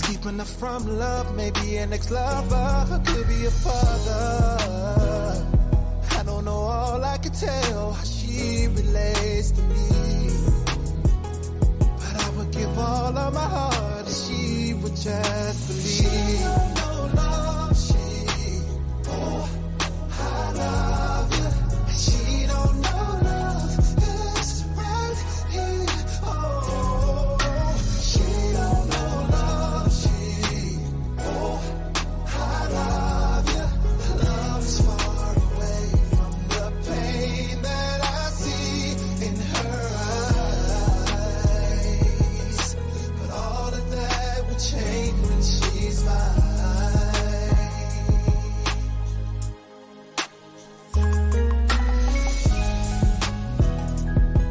keeping her from love, maybe an ex-lover, could be a father. I don't know, all I can tell how she relates to me. But I would give all of my heart if she would just believe. She don't know love, I love you. And she don't know love is right here. Oh, she don't know love, I love you. Love is far away from the pain that I see in her eyes. But all of that will change when she's mine.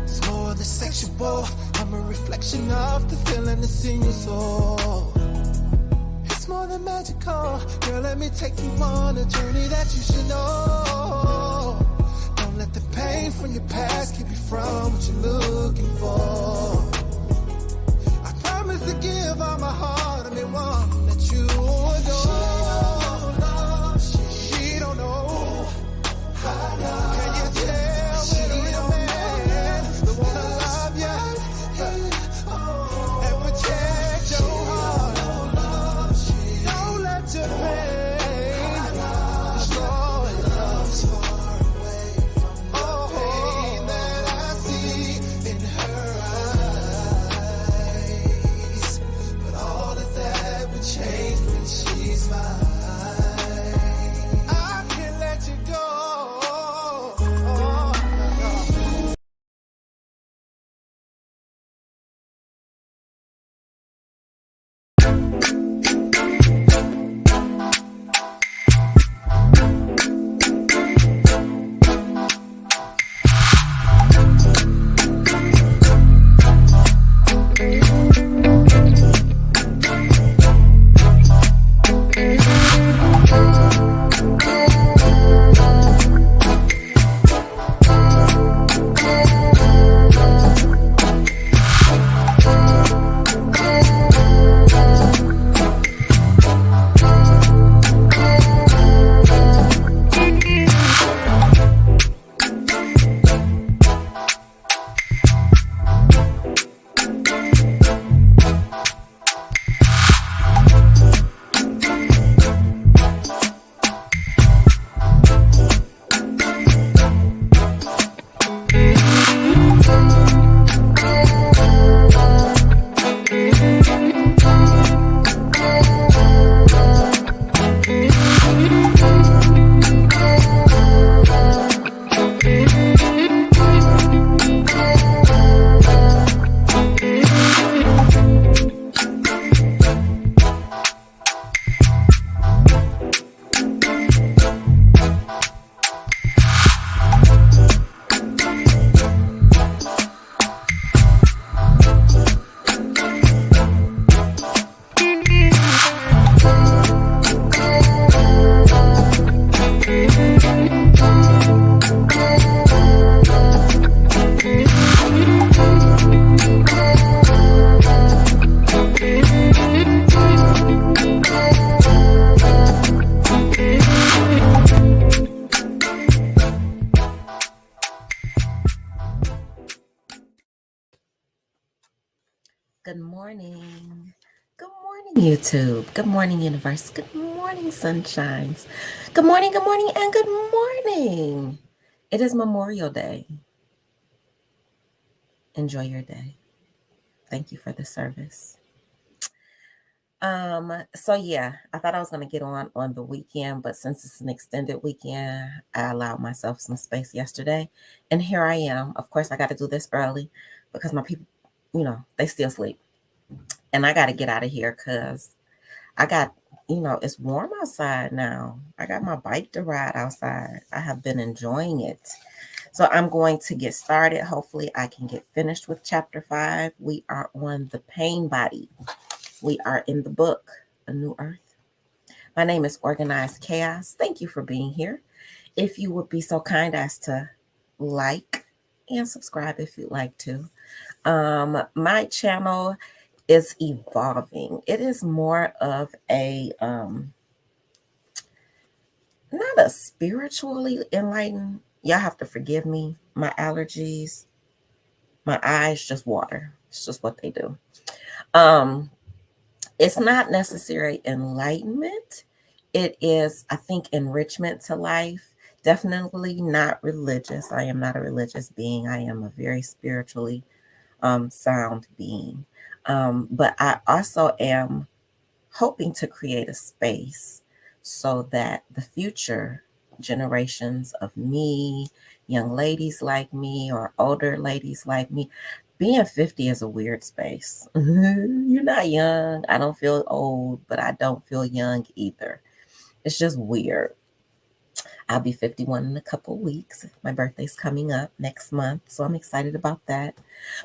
It's more than sexual. I'm a reflection of the feeling that's in your soul. It's more than magical. Girl, let me take you on a journey that you should know. Don't let the pain from your past keep you from what you're looking for. I promise to give all my heart and one that you adore. She don't know. Can you tell me the real man? The one I love you and protect your heart. Don't let your pain destroy love's far away from the pain that I see in her eyes. But all of that will change when she's mine. I can't let you go. Good morning. Good morning, YouTube. Good morning, universe. Good morning, sunshines. Good morning, and good morning. It is Memorial Day. Enjoy your day. Thank you for the service. So yeah, I thought I was gonna get on the weekend, but since it's an extended weekend, I allowed myself some space yesterday. And here I am. Of course, I gotta do this early because my people, they still sleep. And I gotta get out of here because I got, it's warm outside now. I got my bike to ride outside. I have been enjoying it. So I'm going to get started. Hopefully I can get finished with chapter 5. We are on the pain body. We are in the book, A New Earth. My name is Organized Chaos. Thank you for being here. If you would be so kind as to like and subscribe if you'd like to. My channel is evolving. It is more of a not a spiritually enlightened. Y'all have to forgive me. My allergies, my eyes just water. It's just what they do. Um, it's not necessarily enlightenment. It is, I think, enrichment to life. Definitely not religious. I am not a religious being. I am a very spiritually sound being. But I also am hoping to create a space so that the future generations of me, young ladies like me, or older ladies like me, being 50 is a weird space. You're not young. I don't feel old, but I don't feel young either. It's just weird. I'll be 51 in a couple weeks. My birthday's coming up next month, so I'm excited about that.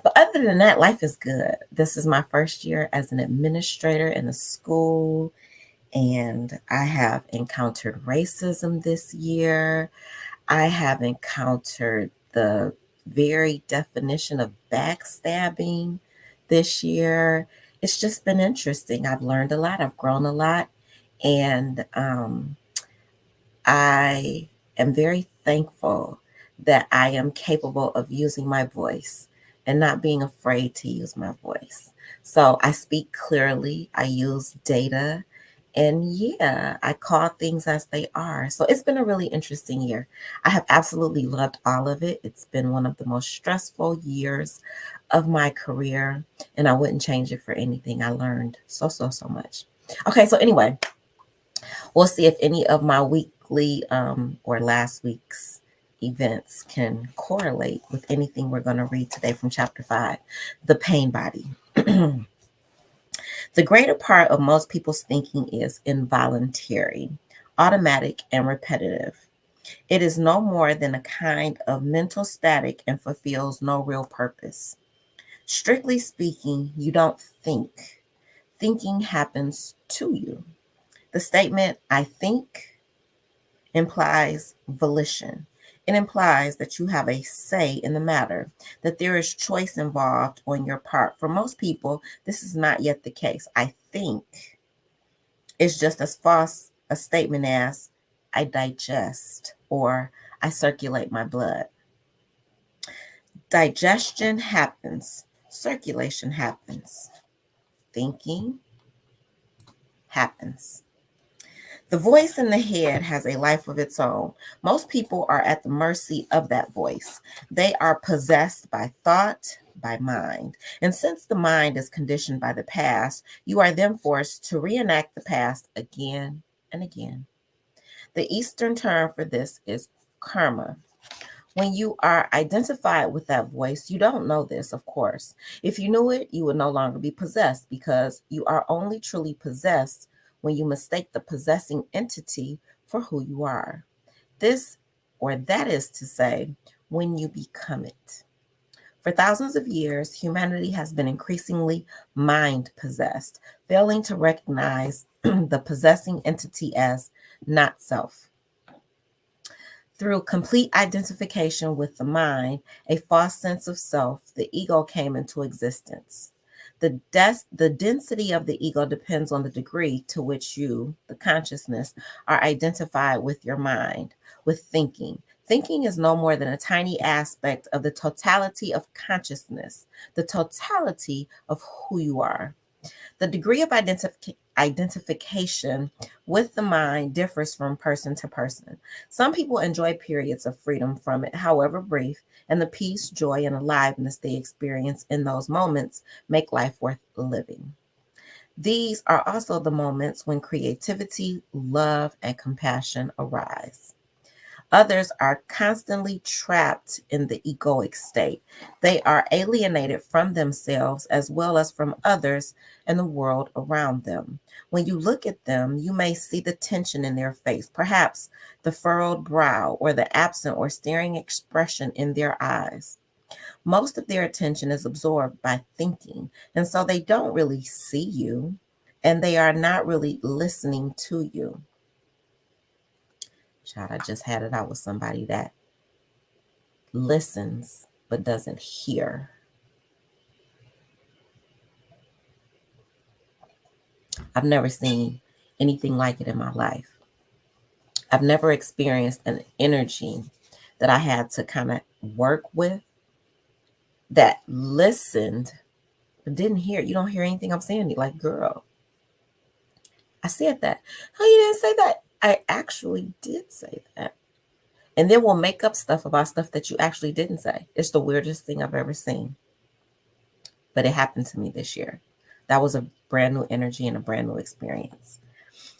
But other than that, life is good. This is my first year as an administrator in a school, and I have encountered racism this year. I have encountered the very definition of backstabbing this year. It's just been interesting. I've learned a lot, I've grown a lot, and I am very thankful that I am capable of using my voice and not being afraid to use my voice. So I speak clearly, I use data, and yeah, I call things as they are. So it's been a really interesting year. I have absolutely loved all of it. It's been one of the most stressful years of my career, and I wouldn't change it for anything. I learned so much. Okay, so anyway, we'll see if any of my weekly or last week's events can correlate with anything we're going to read today from chapter 5, The Pain Body. The greater part of most people's thinking is involuntary, automatic, and repetitive. It is no more than a kind of mental static and fulfills no real purpose. Strictly speaking, you don't think. Thinking happens to you. The statement, I think, implies volition. It implies that you have a say in the matter, that there is choice involved on your part. For most people, this is not yet the case. I think is just as false a statement as I digest or I circulate my blood. Digestion happens, circulation happens, thinking happens. The voice in the head has a life of its own. Most people are at the mercy of that voice. They are possessed by thought, by mind. And since the mind is conditioned by the past, you are then forced to reenact the past again and again. The Eastern term for this is karma. When you are identified with that voice, you don't know this, of course. If you knew it, you would no longer be possessed because you are only truly possessed when you mistake the possessing entity for who you are. This, or that is to say, when you become it. For thousands of years, humanity has been increasingly mind possessed, failing to recognize the possessing entity as not self. Through complete identification with the mind, a false sense of self, the ego came into existence. The density of the ego depends on the degree to which you, the consciousness, are identified with your mind, with thinking. Thinking is no more than a tiny aspect of the totality of consciousness, the totality of who you are. The degree of identification with the mind differs from person to person. Some people enjoy periods of freedom from it, however brief, and the peace, joy, and aliveness they experience in those moments make life worth living. These are also the moments when creativity, love, and compassion arise. Others are constantly trapped in the egoic state. They are alienated from themselves as well as from others and the world around them. When you look at them, you may see the tension in their face, perhaps the furrowed brow or the absent or staring expression in their eyes. Most of their attention is absorbed by thinking, and so they don't really see you, and they are not really listening to you. Child, I just had it out with somebody that listens but doesn't hear. I've never seen anything like it in my life. I've never experienced an energy that I had to kind of work with that listened but didn't hear. You don't hear anything I'm saying. You're like, girl, I said that. Oh, you didn't say that. I actually did say that. And then we'll make up stuff about stuff that you actually didn't say. It's the weirdest thing I've ever seen. But it happened to me this year. That was a brand new energy and a brand new experience.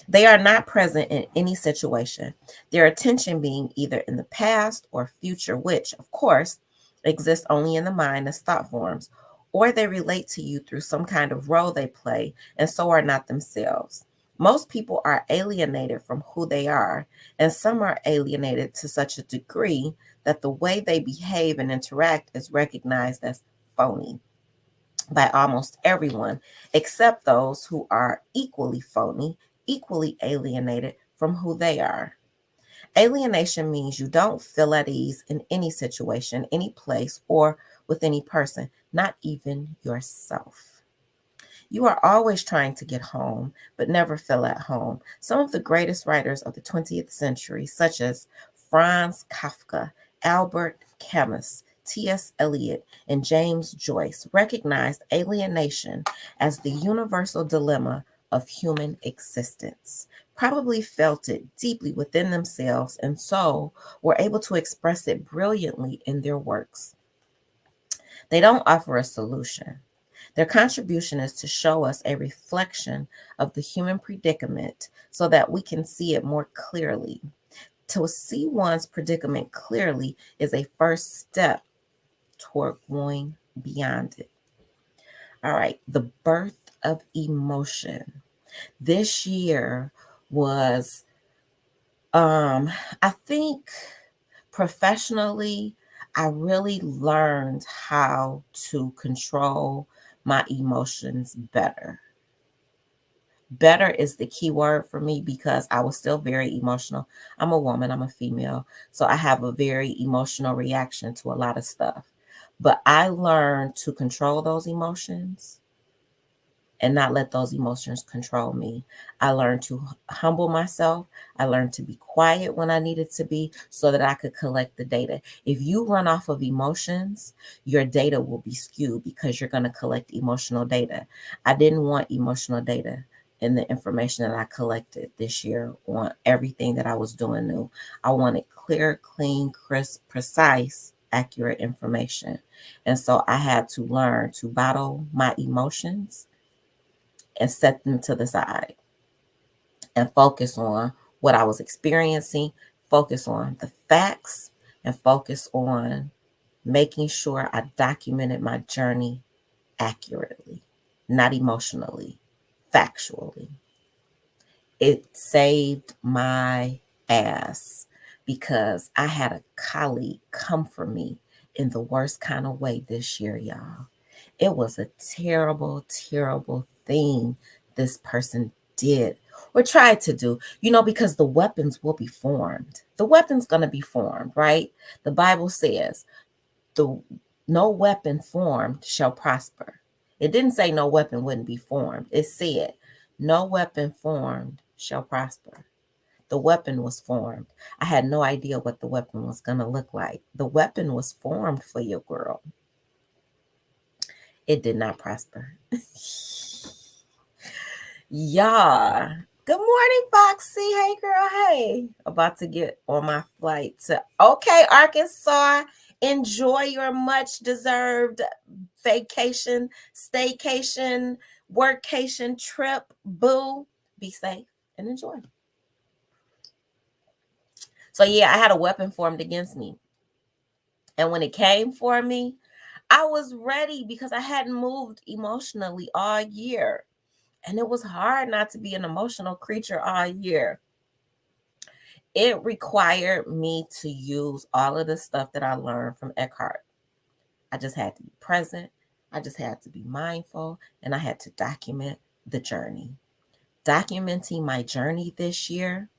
They are not present in any situation, their attention being either in the past or future, which, of course, exists only in the mind as thought forms, or they relate to you through some kind of role they play and so are not themselves. Most people are alienated from who they are, and some are alienated to such a degree that the way they behave and interact is recognized as phony by almost everyone, except those who are equally phony, equally alienated from who they are. Alienation means you don't feel at ease in any situation, any place, or with any person, not even yourself. You are always trying to get home, but never feel at home. Some of the greatest writers of the 20th century, such as Franz Kafka, Albert Camus, T.S. Eliot, and James Joyce, recognized alienation as the universal dilemma of human existence, probably felt it deeply within themselves, and so were able to express it brilliantly in their works. They don't offer a solution. Their contribution is to show us a reflection of the human predicament so that we can see it more clearly. To see one's predicament clearly is a first step toward going beyond it. All right, the birth of emotion. This year was, I think professionally, I really learned how to control my emotions better. Better is the key word for me because I was still very emotional. I'm a woman, I'm a female, so I have a very emotional reaction to a lot of stuff. But I learned to control those emotions and not let those emotions control me. I learned to humble myself. I learned to be quiet when I needed to be so that I could collect the data. If you run off of emotions, your data will be skewed because you're going to collect emotional data. I didn't want emotional data in the information that I collected this year on everything that I was doing new. I wanted clear, clean, crisp, precise, accurate information. And so I had to learn to bottle my emotions and set them to the side and focus on what I was experiencing, focus on the facts, and focus on making sure I documented my journey accurately, not emotionally, factually. It saved my ass because I had a colleague come for me in the worst kind of way this year, y'all. It was a terrible, terrible thing this person did or tried to do, because the weapons will be formed. The weapon's going to be formed, right? The Bible says, the no weapon formed shall prosper. It didn't say no weapon wouldn't be formed. It said, no weapon formed shall prosper. The weapon was formed. I had no idea what the weapon was going to look like. The weapon was formed for your girl. It did not prosper. Yeah. Good morning, Foxy. Hey, girl. Hey. About to get on my flight to Arkansas. Enjoy your much deserved vacation, staycation, workcation, trip. Boo. Be safe and enjoy. So, yeah, I had a weapon formed against me. And when it came for me, I was ready because I hadn't moved emotionally all year. And it was hard not to be an emotional creature all year. It required me to use all of the stuff that I learned from Eckhart. I just had to be present. I just had to be mindful. And I had to document the journey. Documenting my journey this year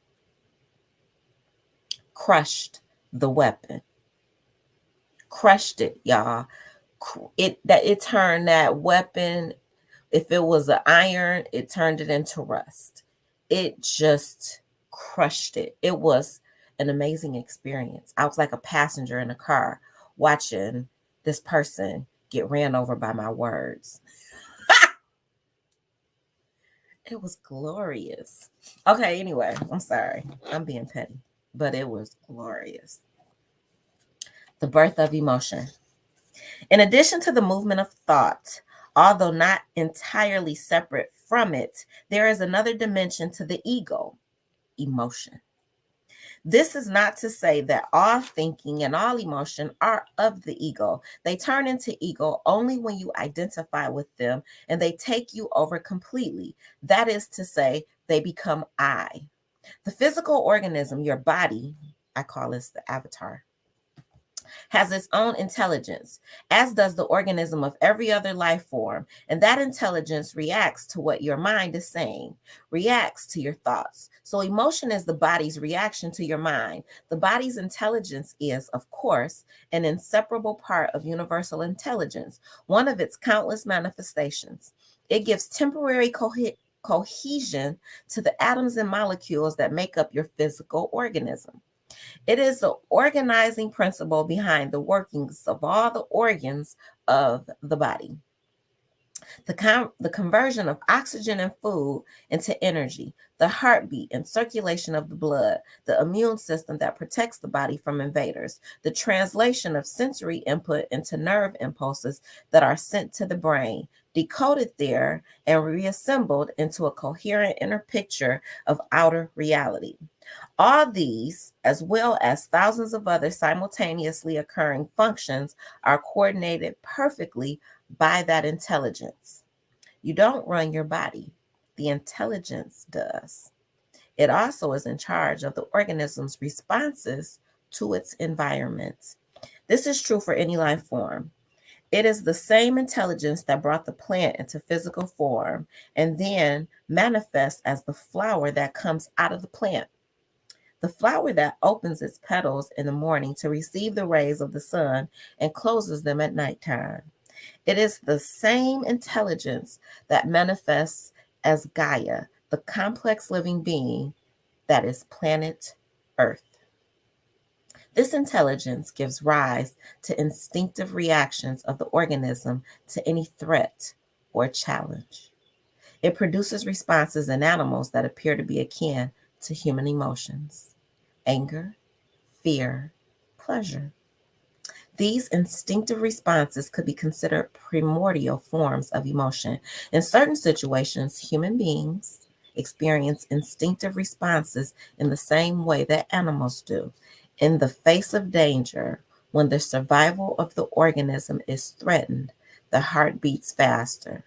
crushed the weapon. Crushed it, y'all. It turned that weapon If it was an iron, it turned it into rust. It just crushed it. It was an amazing experience. I was like a passenger in a car watching this person get ran over by my words. It was glorious. Okay, anyway, I'm sorry. I'm being petty, but it was glorious. The birth of emotion. In addition to the movement of thought, although not entirely separate from it, there is another dimension to the ego, emotion. This is not to say that all thinking and all emotion are of the ego. They turn into ego only when you identify with them and they take you over completely. That is to say, they become I. The physical organism, your body, I call this the avatar, has its own intelligence, as does the organism of every other life form. And that intelligence reacts to what your mind is saying, reacts to your thoughts. So emotion is the body's reaction to your mind. The body's intelligence is, of course, an inseparable part of universal intelligence, one of its countless manifestations. It gives temporary cohesion to the atoms and molecules that make up your physical organism. It is the organizing principle behind the workings of all the organs of the body. The conversion of oxygen and food into energy, the heartbeat and circulation of the blood, the immune system that protects the body from invaders, the translation of sensory input into nerve impulses that are sent to the brain, decoded there and reassembled into a coherent inner picture of outer reality. All these, as well as thousands of other simultaneously occurring functions, are coordinated perfectly by that intelligence. You don't run your body, the intelligence does. It also is in charge of the organism's responses to its environment. This is true for any life form. It is the same intelligence that brought the plant into physical form and then manifests as the flower that comes out of the plant. The flower that opens its petals in the morning to receive the rays of the sun and closes them at nighttime. It is the same intelligence that manifests as Gaia, the complex living being that is planet Earth. This intelligence gives rise to instinctive reactions of the organism to any threat or challenge. It produces responses in animals that appear to be akin to human emotions: anger, fear, pleasure. These instinctive responses could be considered primordial forms of emotion. In certain situations, human beings experience instinctive responses in the same way that animals do. In the face of danger, when the survival of the organism is threatened, the heart beats faster.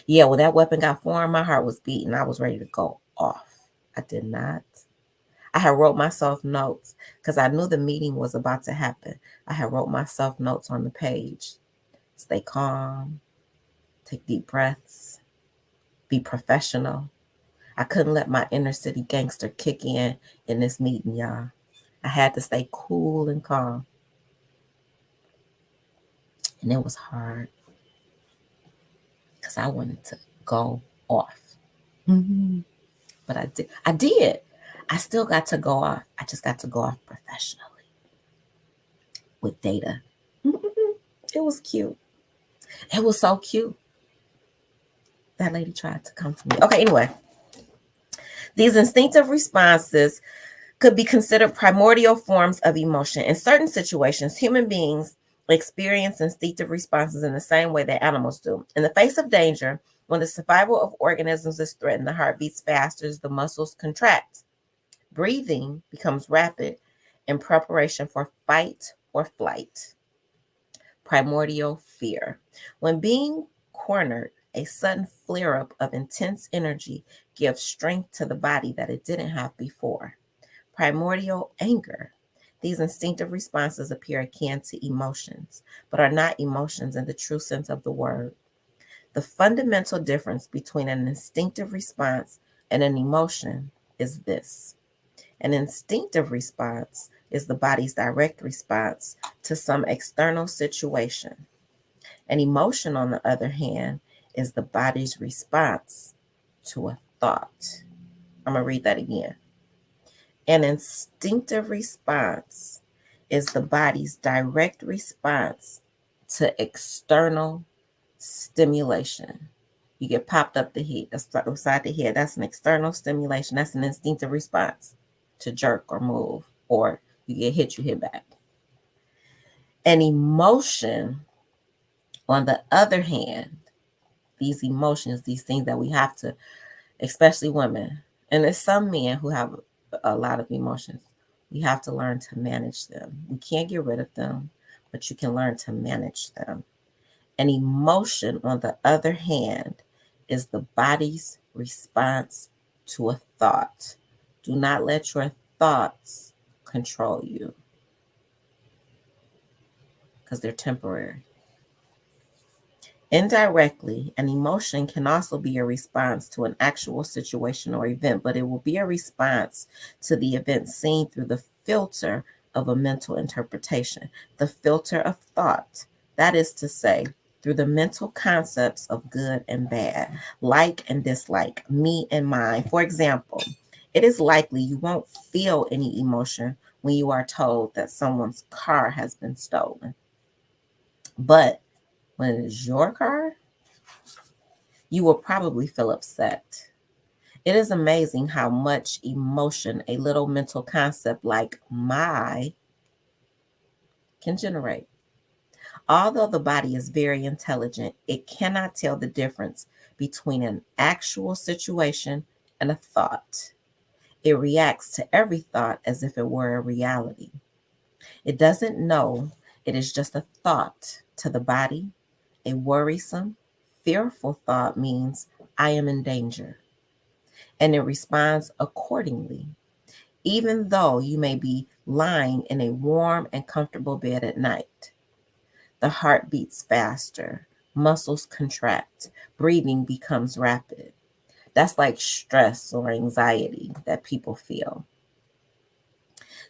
Yeah, when that weapon got formed, my heart was beating. I was ready to go off. I did not. I had wrote myself notes because I knew the meeting was about to happen. I had wrote myself notes on the page. Stay calm, take deep breaths, be professional. I couldn't let my inner city gangster kick in this meeting, y'all. I had to stay cool and calm. And it was hard because I wanted to go off. But I did. I still got to go off. I just got to go off professionally with data. It was cute. It was so cute. That lady tried to come for me. Okay, anyway. These instinctive responses could be considered primordial forms of emotion. In certain situations, human beings experience instinctive responses in the same way that animals do. In the face of danger, when the survival of organisms is threatened, the heart beats faster as the muscles contract. Breathing becomes rapid in preparation for fight or flight. Primordial fear. When being cornered, a sudden flare up of intense energy gives strength to the body that it didn't have before. Primordial anger. These instinctive responses appear akin to emotions, but are not emotions in the true sense of the word. The fundamental difference between an instinctive response and an emotion is this: an instinctive response is the body's direct response to some external situation. An emotion, on the other hand, is the body's response to a thought. I'm going to read that again. An instinctive response is the body's direct response to external stimulation. You get popped up the head, upside the head. That's an external stimulation. That's an instinctive response to jerk or move, or you get hit, you hit back. An emotion, on the other hand, these emotions, these things that we have to, especially women, and there's some men who have a lot of emotions. We have to learn to manage them. We can't get rid of them, but you can learn to manage them. An emotion, on the other hand, is the body's response to a thought. Do not let your thoughts control you because they're temporary. Indirectly, an emotion can also be a response to an actual situation or event, but it will be a response to the event seen through the filter of a mental interpretation, the filter of thought. That is to say, through the mental concepts of good and bad, like and dislike, me and mine. For example, it is likely you won't feel any emotion when you are told that someone's car has been stolen. But when it is your car, you will probably feel upset. It is amazing how much emotion a little mental concept like my can generate. Although the body is very intelligent, it cannot tell the difference between an actual situation and a thought. It reacts to every thought as if it were a reality. It doesn't know it is just a thought to the body. A worrisome, fearful thought means I am in danger, and it responds accordingly, even though you may be lying in a warm and comfortable bed at night. The heart beats faster, muscles contract, breathing becomes rapid. That's like stress or anxiety that people feel.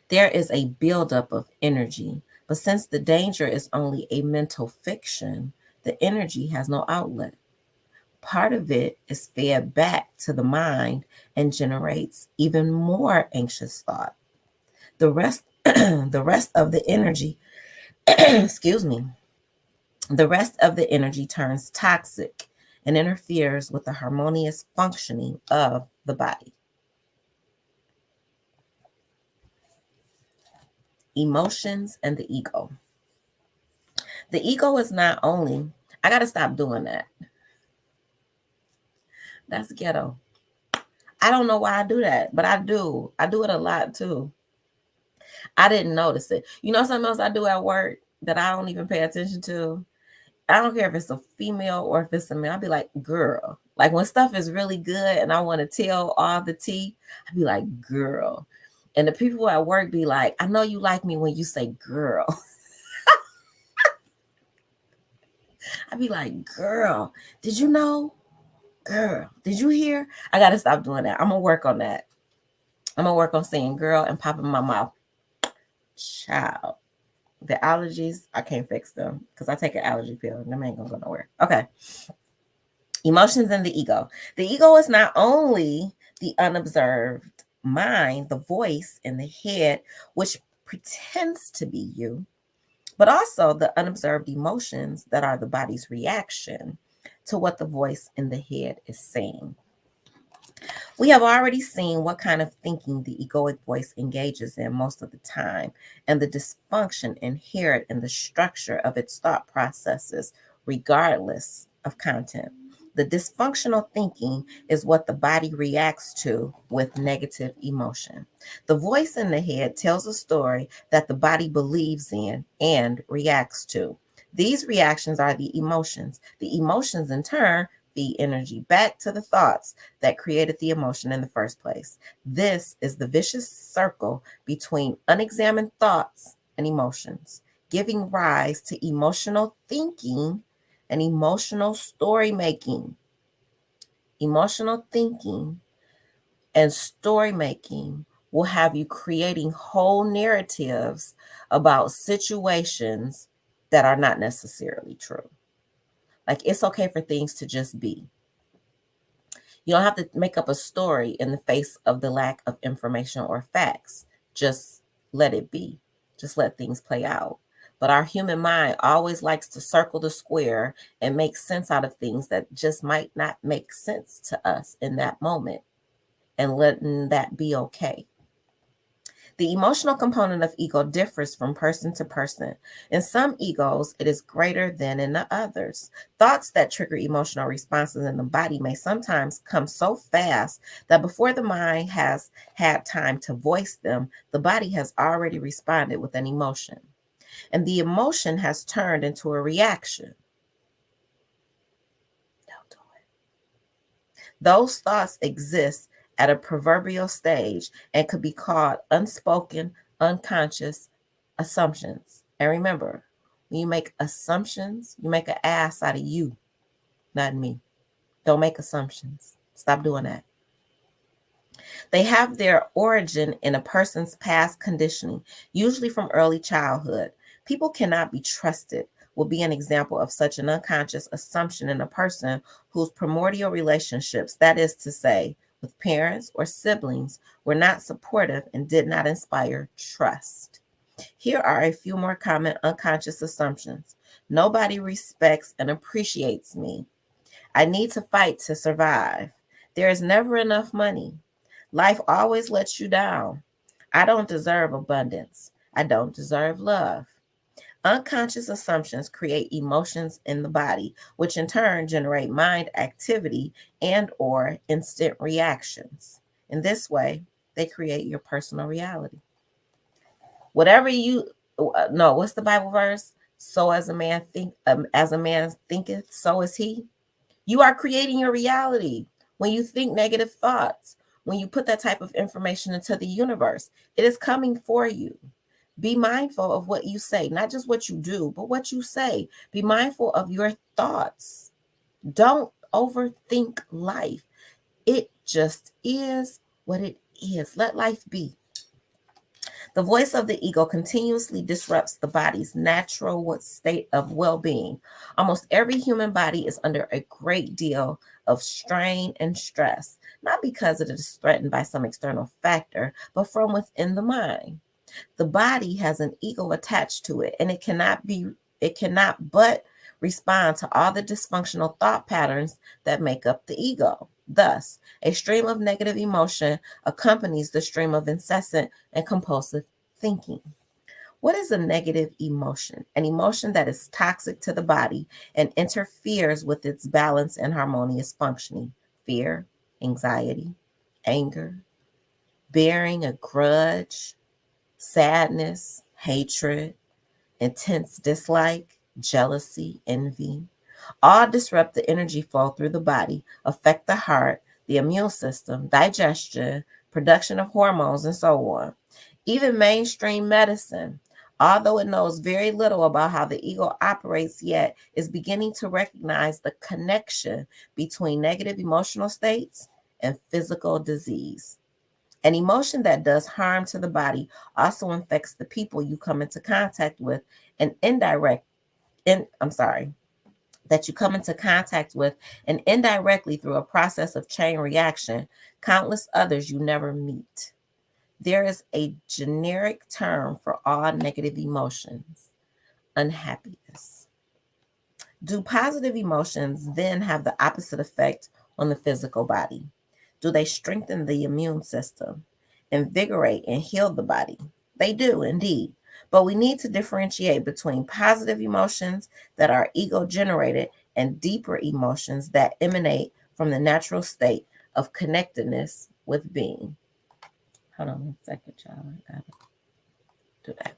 There is a buildup of energy, but since the danger is only a mental fiction, the energy has no outlet. Part of it is fed back to the mind and generates even more anxious thought. The rest, the rest of the energy, excuse me, the rest of the energy turns toxic and interferes with the harmonious functioning of the body. Emotions and the ego. The ego is not only, I got to stop doing that. That's ghetto. I don't know why I do that, but I do. I do it a lot too. I didn't notice it. You know something else I do at work that I don't even pay attention to? I don't care if it's a female or if it's a male. I'll be like, girl. Like when stuff is really good and I want to tell all the tea, I'll be like, girl. And the people at work be like, I know you like me when you say girl. I'd be like, girl, did you know? Girl, did you hear? I got to stop doing that. I'm going to work on that. I'm going to work on saying girl and popping my mouth. Child. The allergies, I can't fix them because I take an allergy pill and them ain't going to go nowhere. Okay. Emotions and the ego. The ego is not only the unobserved mind, the voice in the head, which pretends to be you, but also the unobserved emotions that are the body's reaction to what the voice in the head is saying. We have already seen what kind of thinking the egoic voice engages in most of the time, and the dysfunction inherent in the structure of its thought processes, regardless of content. The dysfunctional thinking is what the body reacts to with negative emotion. The voice in the head tells a story that the body believes in and reacts to. These reactions are the emotions. The emotions, in turn, feed energy back to the thoughts that created the emotion in the first place. This is the vicious circle between unexamined thoughts and emotions, giving rise to emotional thinking and emotional story making. Emotional thinking and story making will have you creating whole narratives about situations that are not necessarily true. Like, it's okay for things to just be. You don't have to make up a story in the face of the lack of information or facts. Just let it be. Just let things play out. But our human mind always likes to circle the square and make sense out of things that just might not make sense to us in that moment, and letting that be okay. The emotional component of ego differs from person to person. In some egos, it is greater than in the others. Thoughts that trigger emotional responses in the body may sometimes come so fast that before the mind has had time to voice them, the body has already responded with an emotion. And the emotion has turned into a reaction. Don't do it. Those thoughts exist at a proverbial stage and could be called unspoken, unconscious assumptions. And remember, when you make assumptions, you make an ass out of you, not me. Don't make assumptions. Stop doing that. They have their origin in a person's past conditioning, usually from early childhood. People cannot be trusted will be an example of such an unconscious assumption in a person whose primordial relationships, that is to say, with parents or siblings, were not supportive and did not inspire trust. Here are a few more common unconscious assumptions. Nobody respects and appreciates me. I need to fight to survive. There is never enough money. Life always lets you down. I don't deserve abundance. I don't deserve love. Unconscious assumptions create emotions in the body, which in turn generate mind activity and or instant reactions. In this way, they create your personal reality. Whatever you no, what's the Bible verse? So as a man thinketh, so is he. You are creating your reality when you think negative thoughts. When you put that type of information into the universe, it is coming for you. Be mindful of what you say, not just what you do, but what you say. Be mindful of your thoughts. Don't overthink life. It just is what it is. Let life be. The voice of the ego continuously disrupts the body's natural state of well being. Almost every human body is under a great deal of strain and stress, not because it is threatened by some external factor, but from within the mind. The body has an ego attached to it, and it cannot but respond to all the dysfunctional thought patterns that make up the ego. Thus, a stream of negative emotion accompanies the stream of incessant and compulsive thinking. What is a negative emotion? An emotion that is toxic to the body and interferes with its balance and harmonious functioning. Fear, anxiety, anger, bearing a grudge, sadness, hatred, intense dislike, jealousy, envy, all disrupt the energy flow through the body, affect the heart, the immune system, digestion, production of hormones, and so on. Even mainstream medicine, although it knows very little about how the ego operates yet, is beginning to recognize the connection between negative emotional states and physical disease. An emotion that does harm to the body also infects the people you come into contact with and that you come into contact with, and indirectly through a process of chain reaction, countless others you never meet. There is a generic term for all negative emotions: unhappiness. Do positive emotions then have the opposite effect on the physical body? Do they strengthen the immune system, invigorate and heal the body? They do indeed. But we need to differentiate between positive emotions that are ego generated and deeper emotions that emanate from the natural state of connectedness with being. Hold on one second, y'all. I gotta do that.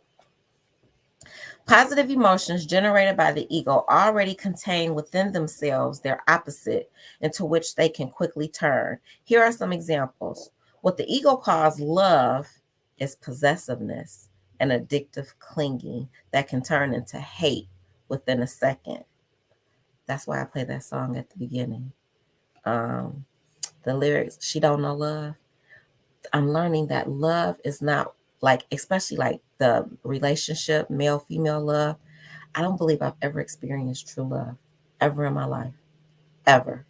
Positive emotions generated by the ego already contain within themselves their opposite, into which they can quickly turn. Here are some examples. What the ego calls love is possessiveness and addictive clinging that can turn into hate within a second. That's why I play that song at the beginning. The lyrics, she don't know love. I'm learning that love is not like, especially like the relationship, male, female love. I don't believe I've ever experienced true love, ever in my life. Ever.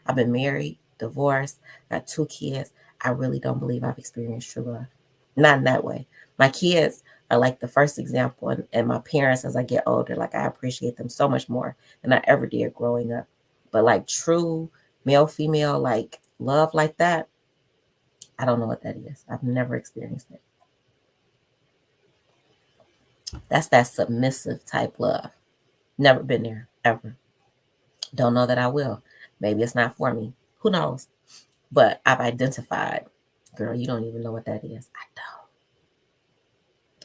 I've been married, divorced, got 2 kids. I really don't believe I've experienced true love. Not in that way. My kids are like the first example, and my parents, as I get older, like I appreciate them so much more than I ever did growing up. But like true male, female, like love like that, I don't know what that is. I've never experienced it. That's that submissive type love. Never been there, ever. Don't know that I will. Maybe it's not for me. Who knows? But I've identified, girl, you don't even know what that is. I don't.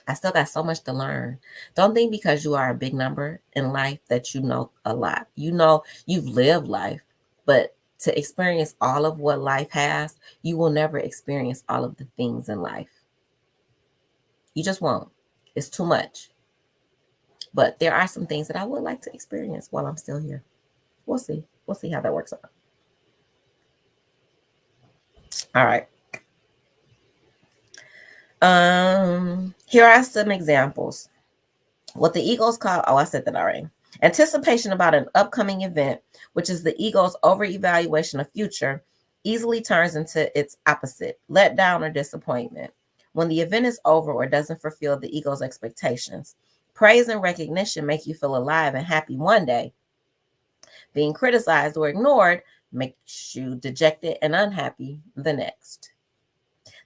I still got so much to learn. Don't think because you are a big number in life that you know a lot. You know, you've lived life, but to experience all of what life has, you will never experience all of the things in life. You just won't. It's too much. But there are some things that I would like to experience while I'm still here. We'll see. We'll see how that works out. All right. Here are some examples. What the egos call, I said that already. Anticipation about an upcoming event, which is the ego's over-evaluation of future, easily turns into its opposite, letdown or disappointment. When the event is over or doesn't fulfill the ego's expectations, praise and recognition make you feel alive and happy one day. Being criticized or ignored makes you dejected and unhappy the next.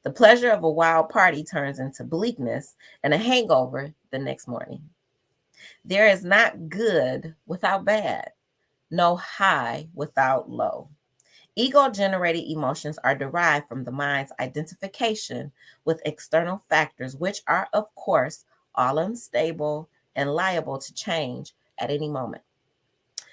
The pleasure of a wild party turns into bleakness and a hangover the next morning. There is not good without bad, no high without low. Ego-generated emotions are derived from the mind's identification with external factors, which are, of course, all unstable and liable to change at any moment.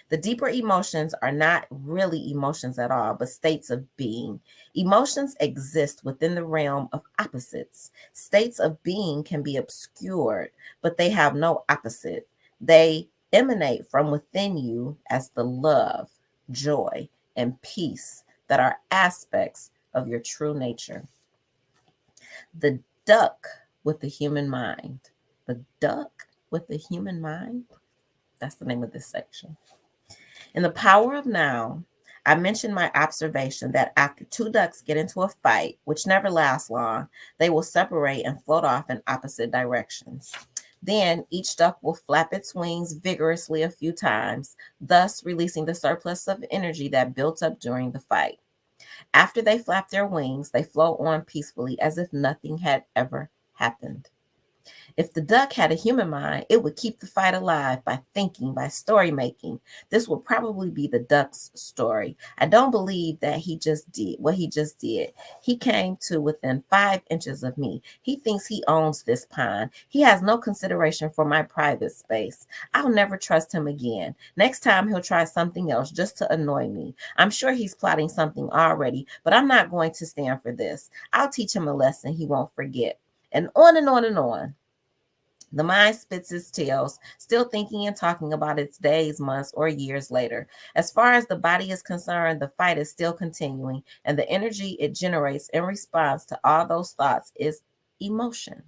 The deeper emotions are not really emotions at all, but states of being. Emotions exist within the realm of opposites. States of being can be obscured, but they have no opposite. They emanate from within you as the love, joy, and peace that are aspects of your true nature. The duck with the human mind. The duck with the human mind? That's the name of this section. In The Power of Now, I mentioned my observation that after 2 ducks get into a fight, which never lasts long, they will separate and float off in opposite directions. Then each duck will flap its wings vigorously a few times, thus releasing the surplus of energy that built up during the fight. After they flap their wings, they float on peacefully as if nothing had ever happened. If the duck had a human mind, it would keep the fight alive by thinking, by story making. This will probably be the duck's story. I don't believe that he just did what he just did. He came to within 5 inches of me. He thinks he owns this pond. He has no consideration for my private space. I'll never trust him again. Next time he'll try something else just to annoy me. I'm sure he's plotting something already, but I'm not going to stand for this. I'll teach him a lesson he won't forget. And on and on and on. The mind spits its tails, still thinking and talking about its days, months, or years later. As far as the body is concerned, the fight is still continuing, and the energy it generates in response to all those thoughts is emotion,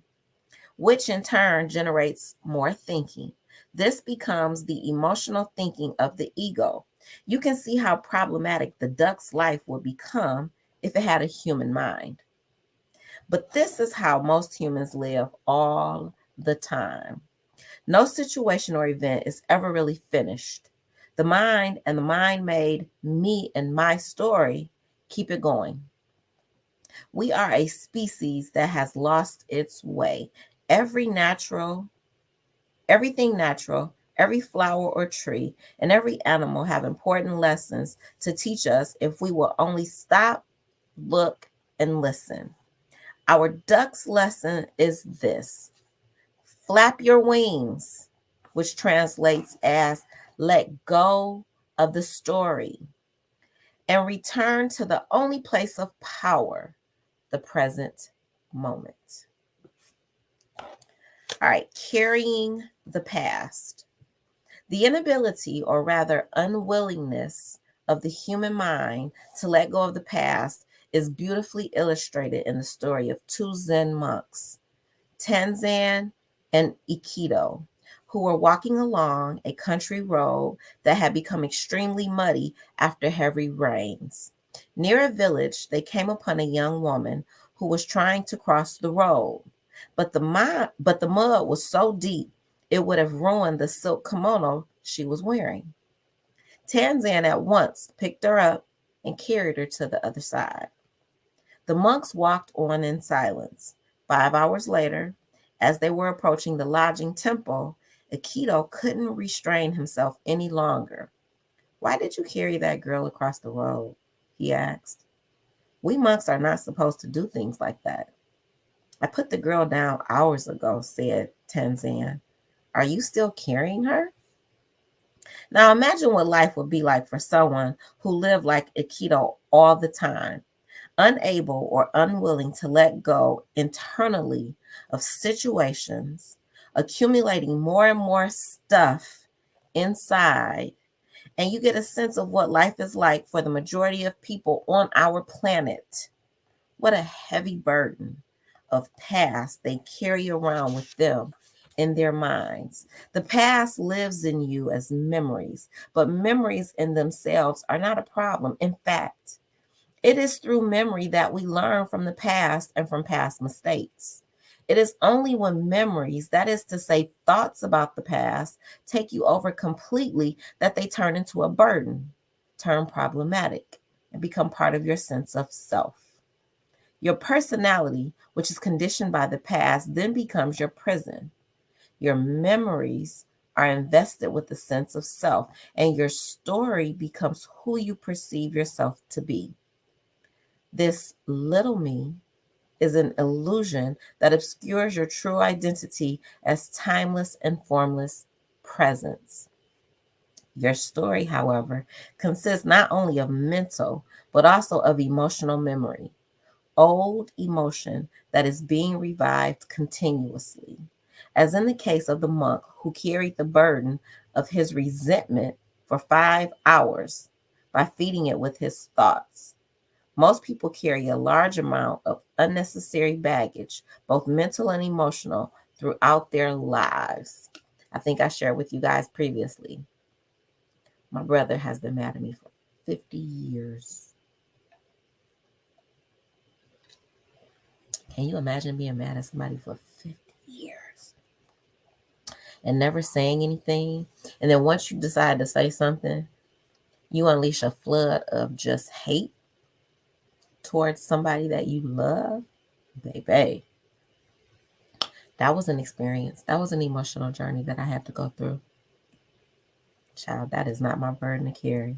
which in turn generates more thinking. This becomes the emotional thinking of the ego. You can see how problematic the duck's life would become if it had a human mind. But this is how most humans live all the time. No situation or event is ever really finished. The mind and the mind made me and my story keep it going. We are a species that has lost its way. Everything natural, every flower or tree, and every animal have important lessons to teach us if we will only stop, look, and listen. Our duck's lesson is this: flap your wings, which translates as let go of the story and return to the only place of power, the present moment. All right, carrying the past. The inability, or rather unwillingness, of the human mind to let go of the past is beautifully illustrated in the story of 2 Zen monks, Tanzan and Ikido, who were walking along a country road that had become extremely muddy after heavy rains. Near a village, they came upon a young woman who was trying to cross the road, but the mud was so deep it would have ruined the silk kimono she was wearing. Tanzan at once picked her up and carried her to the other side. The monks walked on in silence. 5 hours later, as they were approaching the lodging temple, Akito couldn't restrain himself any longer. "Why did you carry that girl across the road?" he asked. "We monks are not supposed to do things like that." "I put the girl down hours ago," said Tanzan. "Are you still carrying her?" Now imagine what life would be like for someone who lived like Akito all the time, unable or unwilling to let go internally of situations, accumulating more and more stuff inside, and you get a sense of what life is like for the majority of people on our planet. What a heavy burden of past they carry around with them in their minds. The past lives in you as memories, but memories in themselves are not a problem. In fact, it is through memory that we learn from the past and from past mistakes. It is only when memories, that is to say, thoughts about the past, take you over completely that they turn into a burden, turn problematic, and become part of your sense of self. Your personality, which is conditioned by the past, then becomes your prison. Your memories are invested with the sense of self, and your story becomes who you perceive yourself to be. This little me is an illusion that obscures your true identity as timeless and formless presence. Your story, however, consists not only of mental, but also of emotional memory, old emotion that is being revived continuously. As in the case of the monk who carried the burden of his resentment for 5 hours by feeding it with his thoughts. Most people carry a large amount of unnecessary baggage, both mental and emotional, throughout their lives. I think I shared with you guys previously. My brother has been mad at me for 50 years. Can you imagine being mad at somebody for 50 years and never saying anything? And then once you decide to say something, you unleash a flood of just hate towards somebody that you love? Baby, that was an experience. That was an emotional journey that I had to go through. Child, that is not my burden to carry.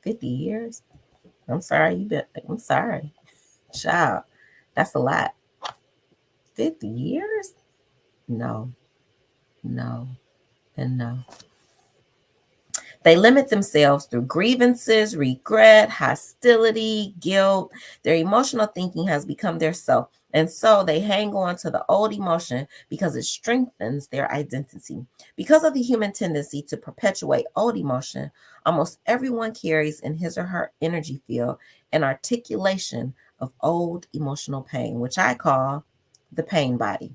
50 years? I'm sorry. Child, that's a lot. 50 years? No, no, and no. They limit themselves through grievances, regret, hostility, guilt. Their emotional thinking has become their self. And so they hang on to the old emotion because it strengthens their identity. Because of the human tendency to perpetuate old emotion, almost everyone carries in his or her energy field an articulation of old emotional pain, which I call the pain body.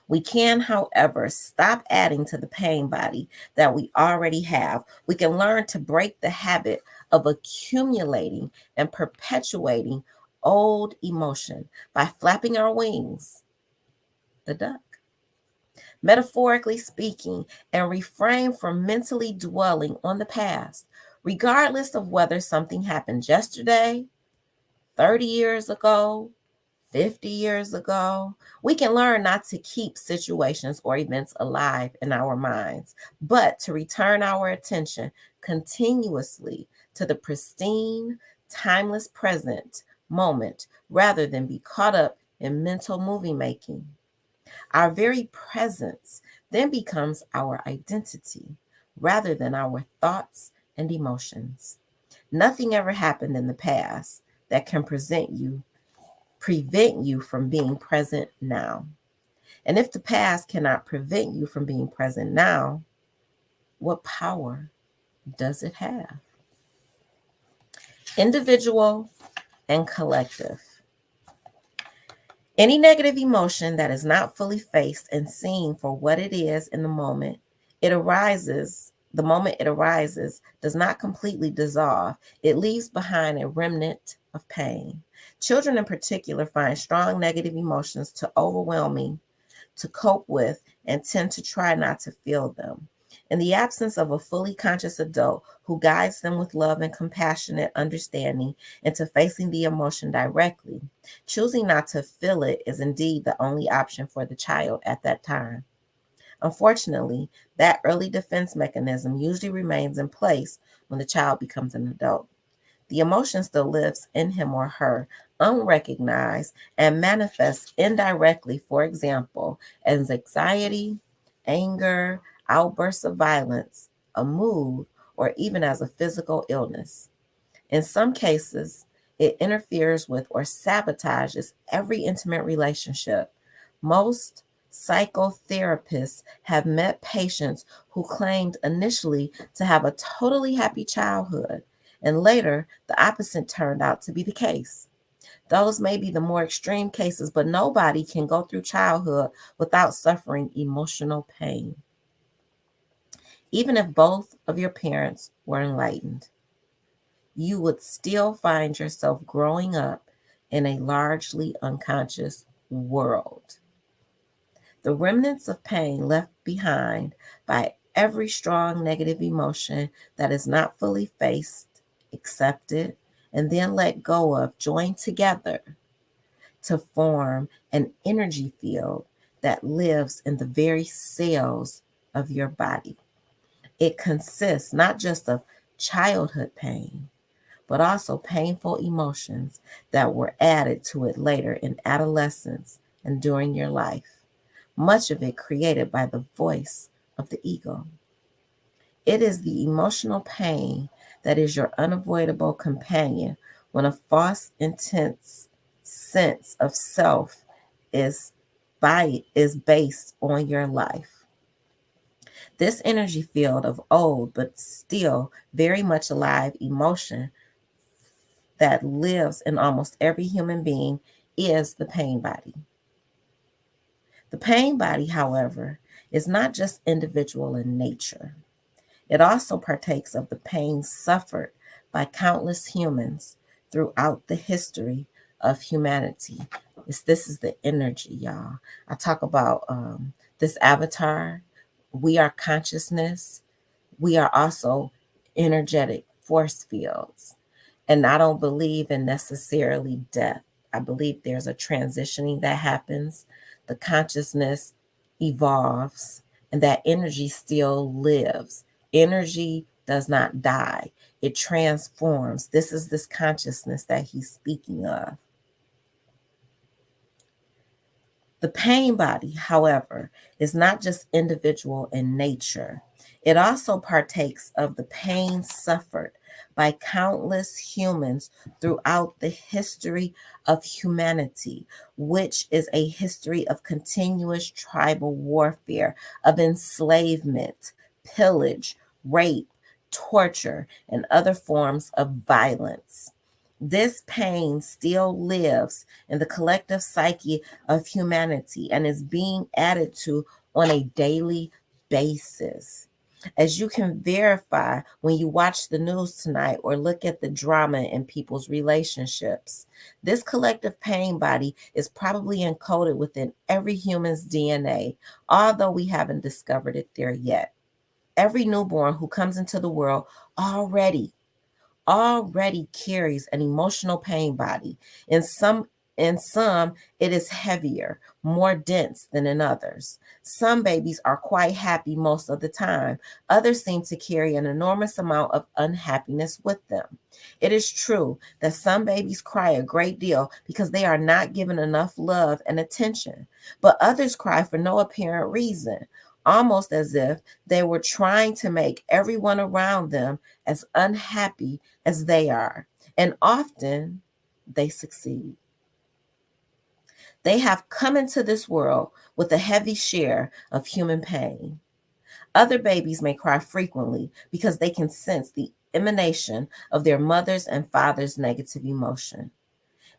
We can, however, stop adding to the pain body that we already have. We can learn to break the habit of accumulating and perpetuating old emotion by flapping our wings, the duck, metaphorically speaking, and refrain from mentally dwelling on the past, regardless of whether something happened yesterday, 30 years ago, 50 years ago. We can learn not to keep situations or events alive in our minds, but to return our attention continuously to the pristine, timeless present moment rather than be caught up in mental movie making. Our very presence then becomes our identity rather than our thoughts and emotions. Nothing ever happened in the past that can prevent you from being present now. And if the past cannot prevent you from being present now, what power does it have? Individual and collective. Any negative emotion that is not fully faced and seen for what it is in the moment it arises, does not completely dissolve. It leaves behind a remnant of pain. Children in particular find strong negative emotions too overwhelming to cope with and tend to try not to feel them. In the absence of a fully conscious adult who guides them with love and compassionate understanding into facing the emotion directly, choosing not to feel it is indeed the only option for the child at that time. Unfortunately, that early defense mechanism usually remains in place when the child becomes an adult. The emotion still lives in him or her, unrecognized, and manifests indirectly, for example, as anxiety, anger, outbursts of violence, a mood, or even as a physical illness. In some cases, it interferes with or sabotages every intimate relationship. Most psychotherapists have met patients who claimed initially to have a totally happy childhood, and later the opposite turned out to be the case. Those may be the more extreme cases, but nobody can go through childhood without suffering emotional pain, even if both of your parents were enlightened. You would still find yourself growing up in a largely unconscious world. The remnants of pain left behind by every strong negative emotion that is not fully faced, accepted, and then let go of join together to form an energy field that lives in the very cells of your body. It consists not just of childhood pain, but also painful emotions that were added to it later in adolescence and during your life, much of it created by the voice of the ego. It is the emotional pain that is your unavoidable companion when a false, intense sense of self is is based on your life. This energy field of old but still very much alive emotion that lives in almost every human being is the pain body. The pain body, however, is not just individual in nature. It also partakes of the pain suffered by countless humans throughout the history of humanity. This is the energy, y'all. I talk about this avatar. We are consciousness. We are also energetic force fields. And I don't believe in necessarily death. I believe there's a transitioning that happens. The consciousness evolves, and that energy still lives. Energy does not die, it transforms. This is this consciousness that he's speaking of. The pain body, however, is not just individual in nature. It also partakes of the pain suffered by countless humans throughout the history of humanity, which is a history of continuous tribal warfare, of enslavement, pillage, rape, torture, and other forms of violence. This pain still lives in the collective psyche of humanity and is being added to on a daily basis. As you can verify when you watch the news tonight or look at the drama in people's relationships, this collective pain body is probably encoded within every human's DNA, although we haven't discovered it there yet. Every newborn who comes into the world already carries an emotional pain body. In some it is heavier, more dense than in others. Some babies are quite happy most of the time. Others seem to carry an enormous amount of unhappiness with them. It is true that some babies cry a great deal because they are not given enough love and attention, but others cry for no apparent reason, almost as if they were trying to make everyone around them as unhappy as they are, and often they succeed. They have come into this world with a heavy share of human pain. Other babies may cry frequently because they can sense the emanation of their mother's and father's negative emotion.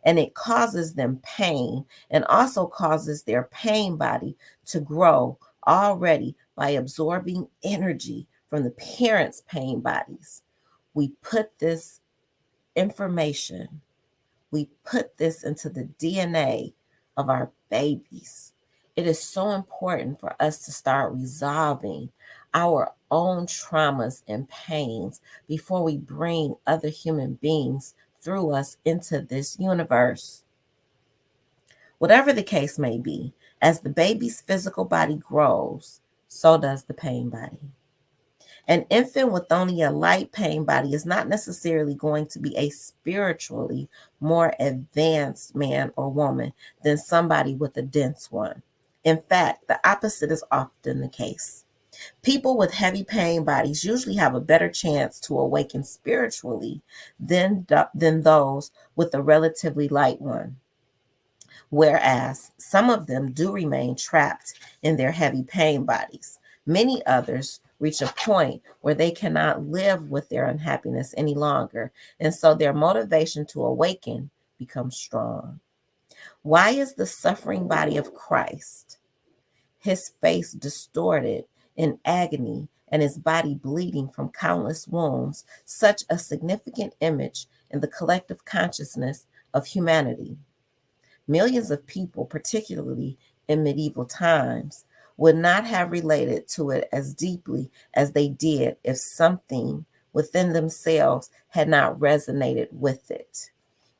and it causes them pain and also causes their pain body to grow already by absorbing energy from the parents' pain bodies. We put this information, we put this into the DNA of our babies. It is so important for us to start resolving our own traumas and pains before we bring other human beings through us into this universe. Whatever the case may be, as the baby's physical body grows, so does the pain body. An infant with only a light pain body is not necessarily going to be a spiritually more advanced man or woman than somebody with a dense one. In fact, the opposite is often the case. People with heavy pain bodies usually have a better chance to awaken spiritually than those with a relatively light one. Whereas some of them do remain trapped in their heavy pain bodies. Many others reach a point where they cannot live with their unhappiness any longer, and so their motivation to awaken becomes strong. Why is the suffering body of Christ, his face distorted in agony and his body bleeding from countless wounds, such a significant image in the collective consciousness of humanity? Millions of people, particularly in medieval times, would not have related to it as deeply as they did if something within themselves had not resonated with it.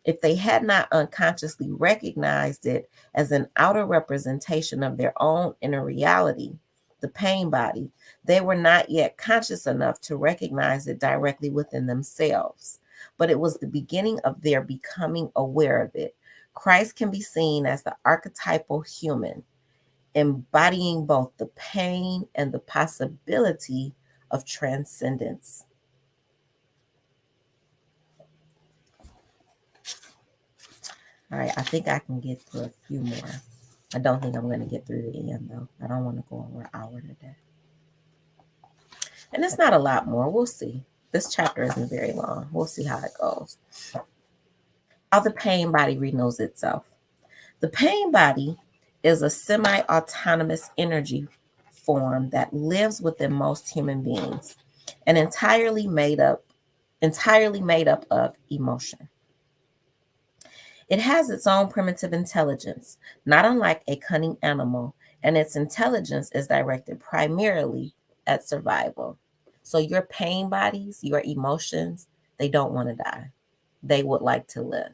If they had not unconsciously recognized it as an outer representation of their own inner reality, the pain body, they were not yet conscious enough to recognize it directly within themselves. But it was the beginning of their becoming aware of it. Christ can be seen as the archetypal human, embodying both the pain and the possibility of transcendence. All right, I think I can get through a few more. I don't think I'm going to get through the end, though. I don't want to go over an hour today. And it's not a lot more. We'll see. This chapter isn't very long. We'll see how it goes. How the pain body renews itself. The pain body is a semi-autonomous energy form that lives within most human beings and entirely made up of emotion. It has its own primitive intelligence, not unlike a cunning animal, and its intelligence is directed primarily at survival. So your pain bodies, your emotions, they don't want to die. They would like to live.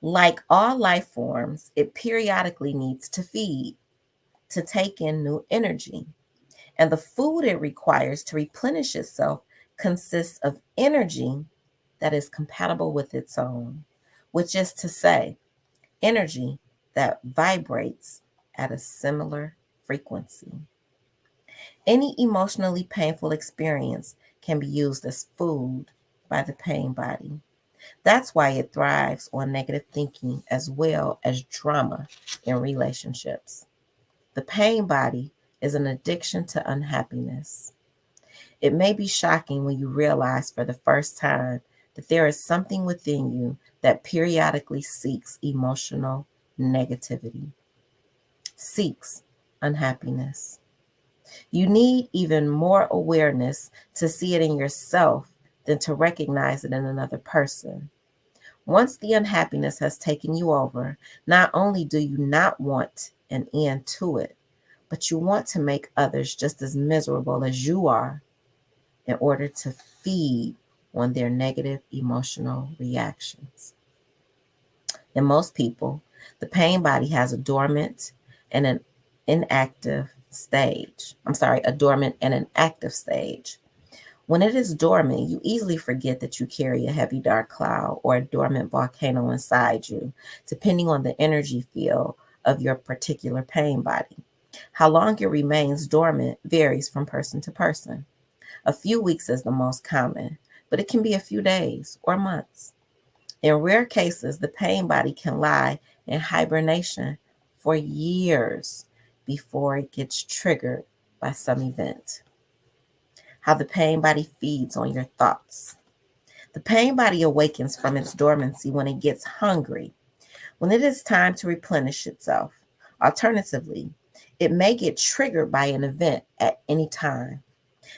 Like all life forms, it periodically needs to feed, to take in new energy. And the food it requires to replenish itself consists of energy that is compatible with its own, which is to say, energy that vibrates at a similar frequency. Any emotionally painful experience can be used as food by the pain body. That's why it thrives on negative thinking as well as drama in relationships. The pain body is an addiction to unhappiness. It may be shocking when you realize for the first time that there is something within you that periodically seeks emotional negativity, seeks unhappiness. You need even more awareness to see it in yourself than to recognize it in another person. Once the unhappiness has taken you over, not only do you not want an end to it, but you want to make others just as miserable as you are in order to feed on their negative emotional reactions. In most people, the pain body has a dormant and an inactive stage. A dormant and an active stage. When it is dormant, you easily forget that you carry a heavy dark cloud or a dormant volcano inside you, depending on the energy field of your particular pain body. How long it remains dormant varies from person to person. A few weeks is the most common, but it can be a few days or months. In rare cases, the pain body can lie in hibernation for years before it gets triggered by some event. How the pain body feeds on your thoughts. The pain body awakens from its dormancy when it gets hungry, when it is time to replenish itself. Alternatively, it may get triggered by an event at any time.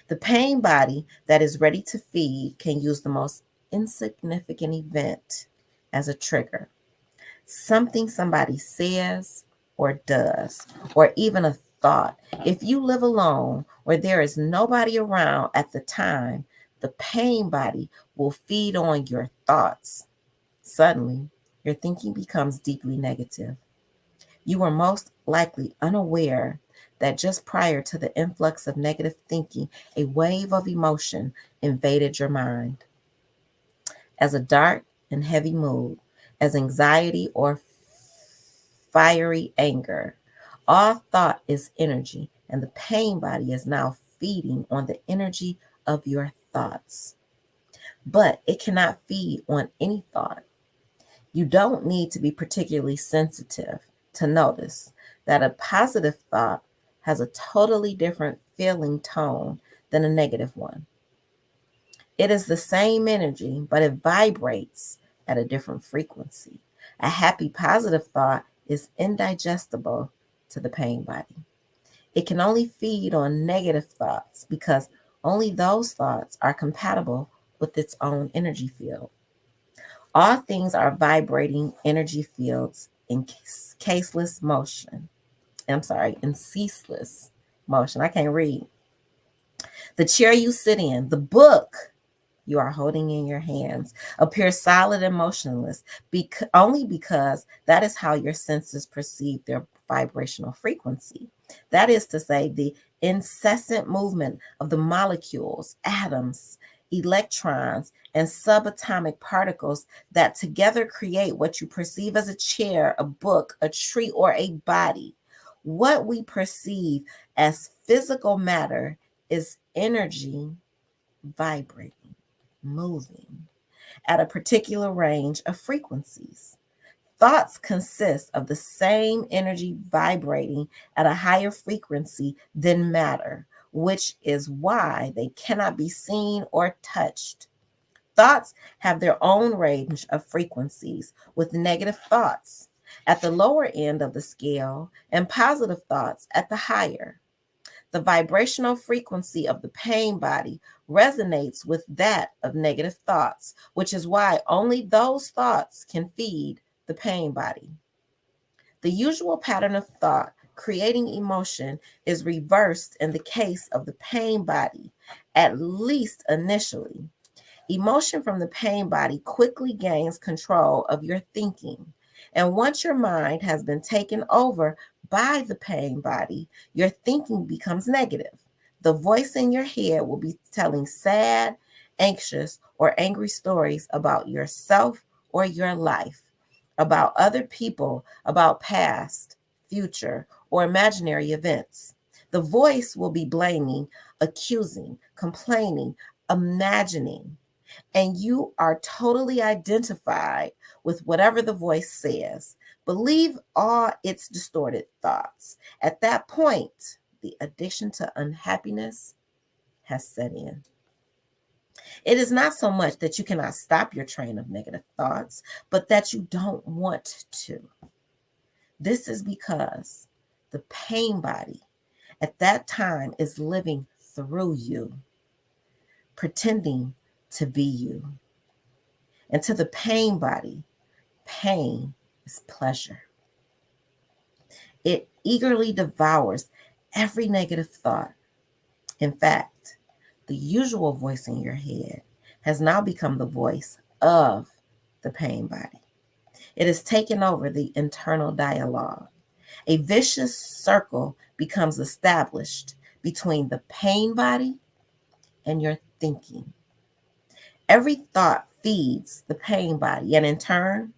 The pain body that is ready to feed can use the most insignificant event as a trigger. Something somebody says or does, or even a thought. If you live alone or there is nobody around at the time, the pain body will feed on your thoughts. Suddenly, your thinking becomes deeply negative. You are most likely unaware that just prior to the influx of negative thinking, a wave of emotion invaded your mind. As a dark and heavy mood, as anxiety or fiery anger, all thought is energy, and the pain body is now feeding on the energy of your thoughts. But it cannot feed on any thought. You don't need to be particularly sensitive to notice that a positive thought has a totally different feeling tone than a negative one. It is the same energy, but it vibrates at a different frequency. A happy, positive thought is indigestible to the pain body. It can only feed on negative thoughts because only those thoughts are compatible with its own energy field. All things are vibrating energy fields in caseless motion. In ceaseless motion. I can't read. The chair you sit in, the book you are holding in your hands appears solid and motionless only because that is how your senses perceive their vibrational frequency. That is to say, the incessant movement of the molecules, atoms, electrons, and subatomic particles that together create what you perceive as a chair, a book, a tree, or a body. What we perceive as physical matter is energy vibrating, moving at a particular range of frequencies. Thoughts consist of the same energy vibrating at a higher frequency than matter, which is why they cannot be seen or touched. Thoughts have their own range of frequencies, with negative thoughts at the lower end of the scale and positive thoughts at the higher. The vibrational frequency of the pain body resonates with that of negative thoughts, which is why only those thoughts can feed the pain body. The usual pattern of thought creating emotion is reversed in the case of the pain body, at least initially. Emotion from the pain body quickly gains control of your thinking. And once your mind has been taken over by the pain body, your thinking becomes negative. The voice in your head will be telling sad, anxious, or angry stories about yourself or your life, about other people, about past, future, or imaginary events. The voice will be blaming, accusing, complaining, imagining, and you are totally identified with whatever the voice says. Believe all its distorted thoughts. At that point, the addiction to unhappiness has set in. It is not so much that you cannot stop your train of negative thoughts, but that you don't want to. This is because the pain body at that time is living through you, pretending to be you. And to the pain body, pain is pleasure. It eagerly devours every negative thought. In fact, the usual voice in your head has now become the voice of the pain body. It has taken over the internal dialogue. A vicious circle becomes established between the pain body and your thinking. Every thought feeds the pain body, and in turn,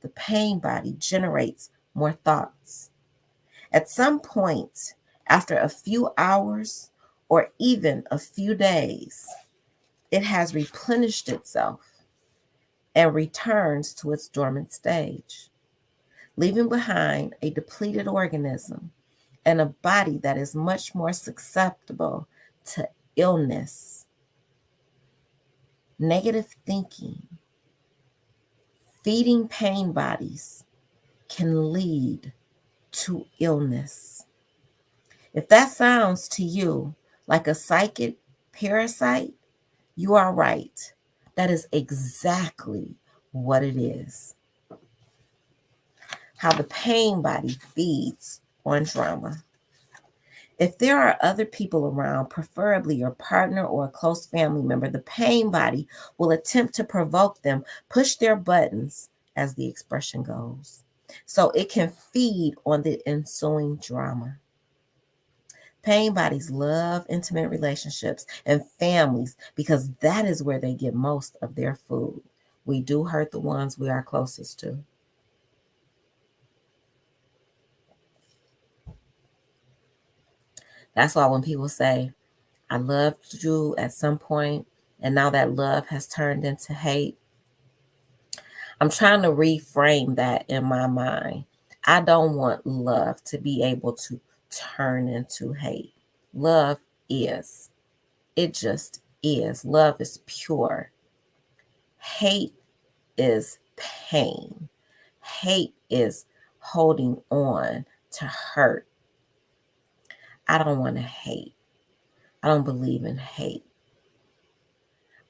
the pain body generates more thoughts. At some point, after a few hours or even a few days, it has replenished itself and returns to its dormant stage, leaving behind a depleted organism and a body that is much more susceptible to illness. Negative thinking, feeding pain bodies can lead to illness. If that sounds to you like a psychic parasite, you are right. That is exactly what it is. How the pain body feeds on trauma. If there are other people around, preferably your partner or a close family member, the pain body will attempt to provoke them, push their buttons, as the expression goes, so it can feed on the ensuing drama. Pain bodies love intimate relationships and families because that is where they get most of their food. We do hurt the ones we are closest to. That's why when people say, I loved you at some point, and now that love has turned into hate, I'm trying to reframe that in my mind. I don't want love to be able to turn into hate. Love is. It just is. Love is pure. Hate is pain. Hate is holding on to hurt. I don't want to hate. I don't believe in hate.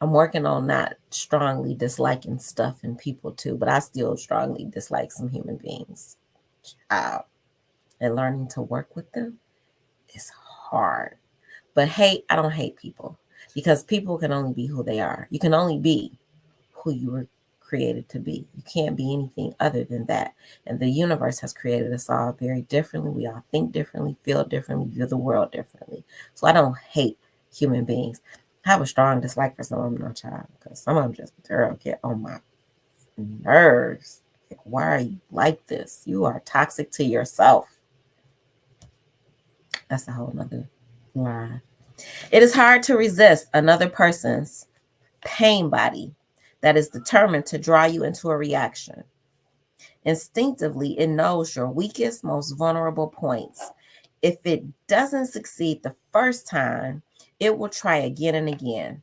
I'm working on not strongly disliking stuff and people too, but I still strongly dislike some human beings. And learning to work with them is hard. But hate, I don't hate people because people can only be who they are. You can only be who you were created to be. You can't be anything other than that. And the universe has created us all very differently. We all think differently, feel differently, view the world differently. So I don't hate human beings. I have a strong dislike for some of them, no child, because some of them just, girl, get on my nerves. Like, why are you like this? You are toxic to yourself. That's a whole nother line. It is hard to resist another person's pain body that is determined to draw you into a reaction. Instinctively, it knows your weakest, most vulnerable points. If it doesn't succeed the first time, it will try again and again.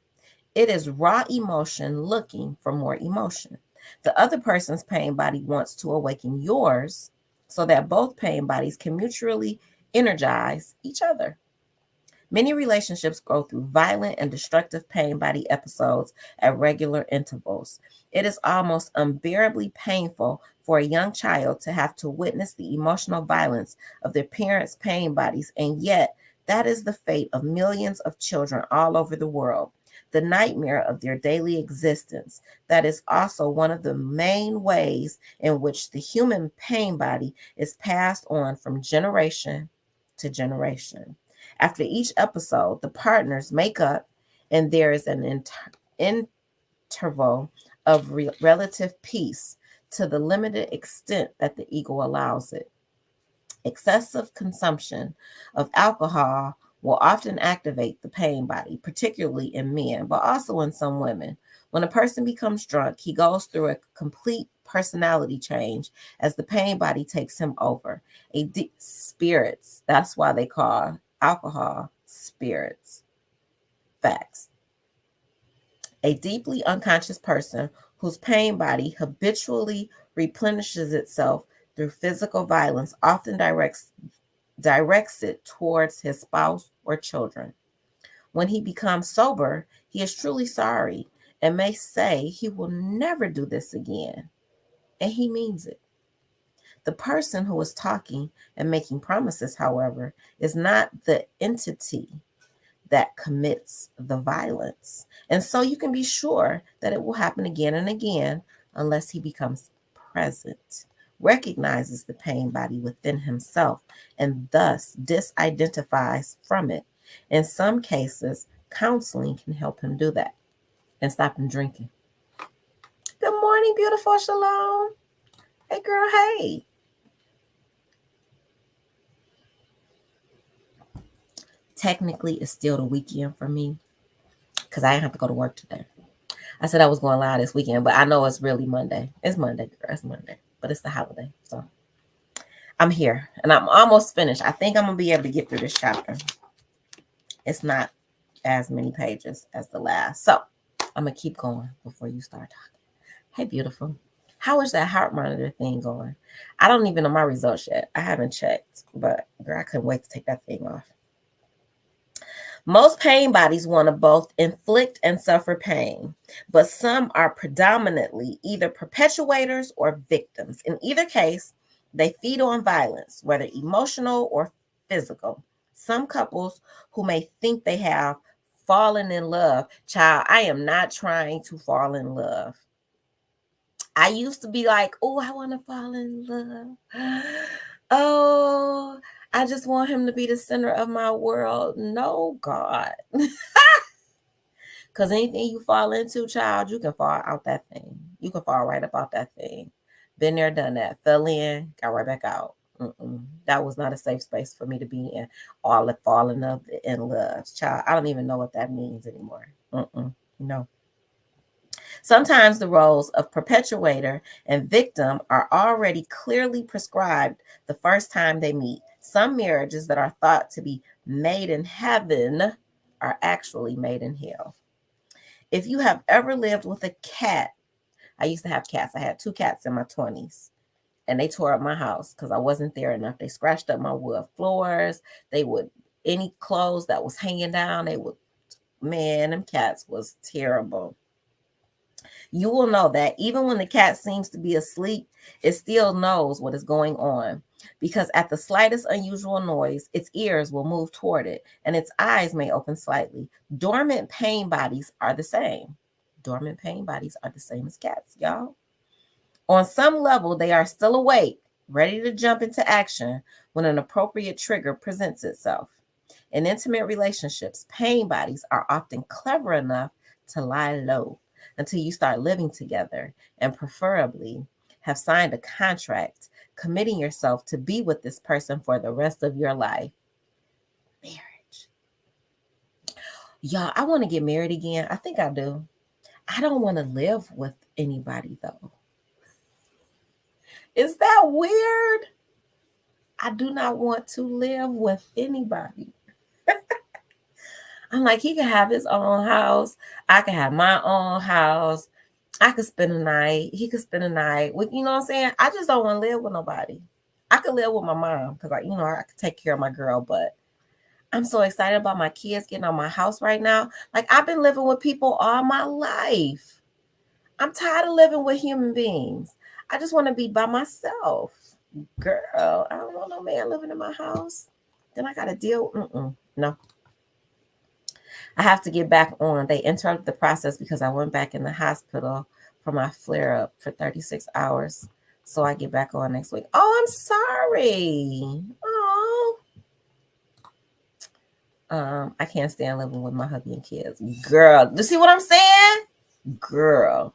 It is raw emotion looking for more emotion. The other person's pain body wants to awaken yours so that both pain bodies can mutually energize each other. Many relationships go through violent and destructive pain body episodes at regular intervals. It is almost unbearably painful for a young child to have to witness the emotional violence of their parents' pain bodies, and yet that is the fate of millions of children all over the world, the nightmare of their daily existence. That is also one of the main ways in which the human pain body is passed on from generation to generation. After each episode, the partners make up, and there is an interval of relative peace to the limited extent that the ego allows it. Excessive consumption of alcohol will often activate the pain body, particularly in men, but also in some women. When a person becomes drunk, he goes through a complete personality change as the pain body takes him over. Spirits, that's why they call alcohol spirits. Facts. A deeply unconscious person whose pain body habitually replenishes itself through physical violence often directs it towards his spouse or children. When he becomes sober, he is truly sorry and may say he will never do this again. And he means it. The person who is talking and making promises, however, is not the entity that commits the violence. And so you can be sure that it will happen again and again unless he becomes present, recognizes the pain body within himself, and thus disidentifies from it. In some cases, counseling can help him do that and stop him drinking. Good morning, beautiful Shalom. Hey, girl, hey. Technically, it's still the weekend for me because I didn't have to go to work today. I said I was going live this weekend, but I know it's really Monday. It's Monday, girl. It's Monday, but it's the holiday. So I'm here and I'm almost finished. I think I'm going to be able to get through this chapter. It's not as many pages as the last. So I'm going to keep going before you start talking. Hey, beautiful. How is that heart monitor thing going? I don't even know my results yet. I haven't checked, but girl, I couldn't wait to take that thing off. Most pain bodies want to both inflict and suffer pain, but some are predominantly either perpetuators or victims. In either case, they feed on violence, whether emotional or physical. Some couples who may think they have fallen in love, child, I am not trying to fall in love. I used to be like, oh, I want to fall in love. Oh, I just want him to be the center of my world. No, God. Because anything you fall into, child, you can fall out that thing. You can fall right about that thing. Been there, done that. Fell in, got right back out. That was not a safe space for me to be in. All the falling up in love. Child, I don't even know what that means anymore. No. Sometimes the roles of perpetuator and victim are already clearly prescribed the first time they meet. Some marriages that are thought to be made in heaven are actually made in hell. If you have ever lived with a cat, I used to have cats. I had 2 cats in my 20s, and they tore up my house because I wasn't there enough. They scratched up my wood floors. They would, any clothes that was hanging down, they would, man, them cats was terrible. You will know that even when the cat seems to be asleep, it still knows what is going on, because at the slightest unusual noise, its ears will move toward it and its eyes may open slightly. Dormant pain bodies are the same. Dormant pain bodies are the same as cats, y'all. On some level, they are still awake, ready to jump into action when an appropriate trigger presents itself. In intimate relationships, pain bodies are often clever enough to lie low until you start living together, and preferably have signed a contract committing yourself to be with this person for the rest of your life. Marriage. Y'all, I want to get married again. I think I do. I don't want to live with anybody though. Is that weird? I do not want to live with anybody. I'm like, he can have his own house. I can have my own house. I could spend a night. He could spend a night. With, you know what I'm saying? I just don't want to live with nobody. I could live with my mom because I could take care of my girl. But I'm so excited about my kids getting on my house right now. Like, I've been living with people all my life. I'm tired of living with human beings. I just want to be by myself. Girl, I don't want no man living in my house. Then I got to deal. No. I have to get back on. They interrupted the process because I went back in the hospital for my flare up for 36 hours. So I get back on next week. Oh, I'm sorry. Oh. I can't stand living with my hubby and kids. Girl, you see what I'm saying? Girl.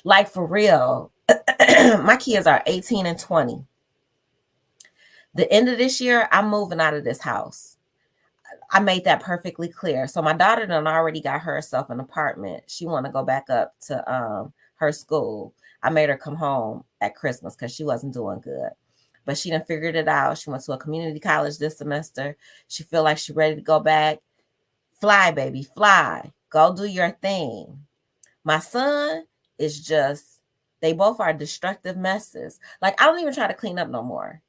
Like, for real. My kids are 18 and 20. The end of this year, I'm moving out of this house. I made that perfectly clear. So my daughter done already got herself an apartment. She want to go back up to her school. I made her come home at Christmas because she wasn't doing good. But she done figured it out. She went to a community college this semester. She feel like she's ready to go back. Fly, baby, fly. Go do your thing. My son is just, they both are destructive messes. Like, I don't even try to clean up no more.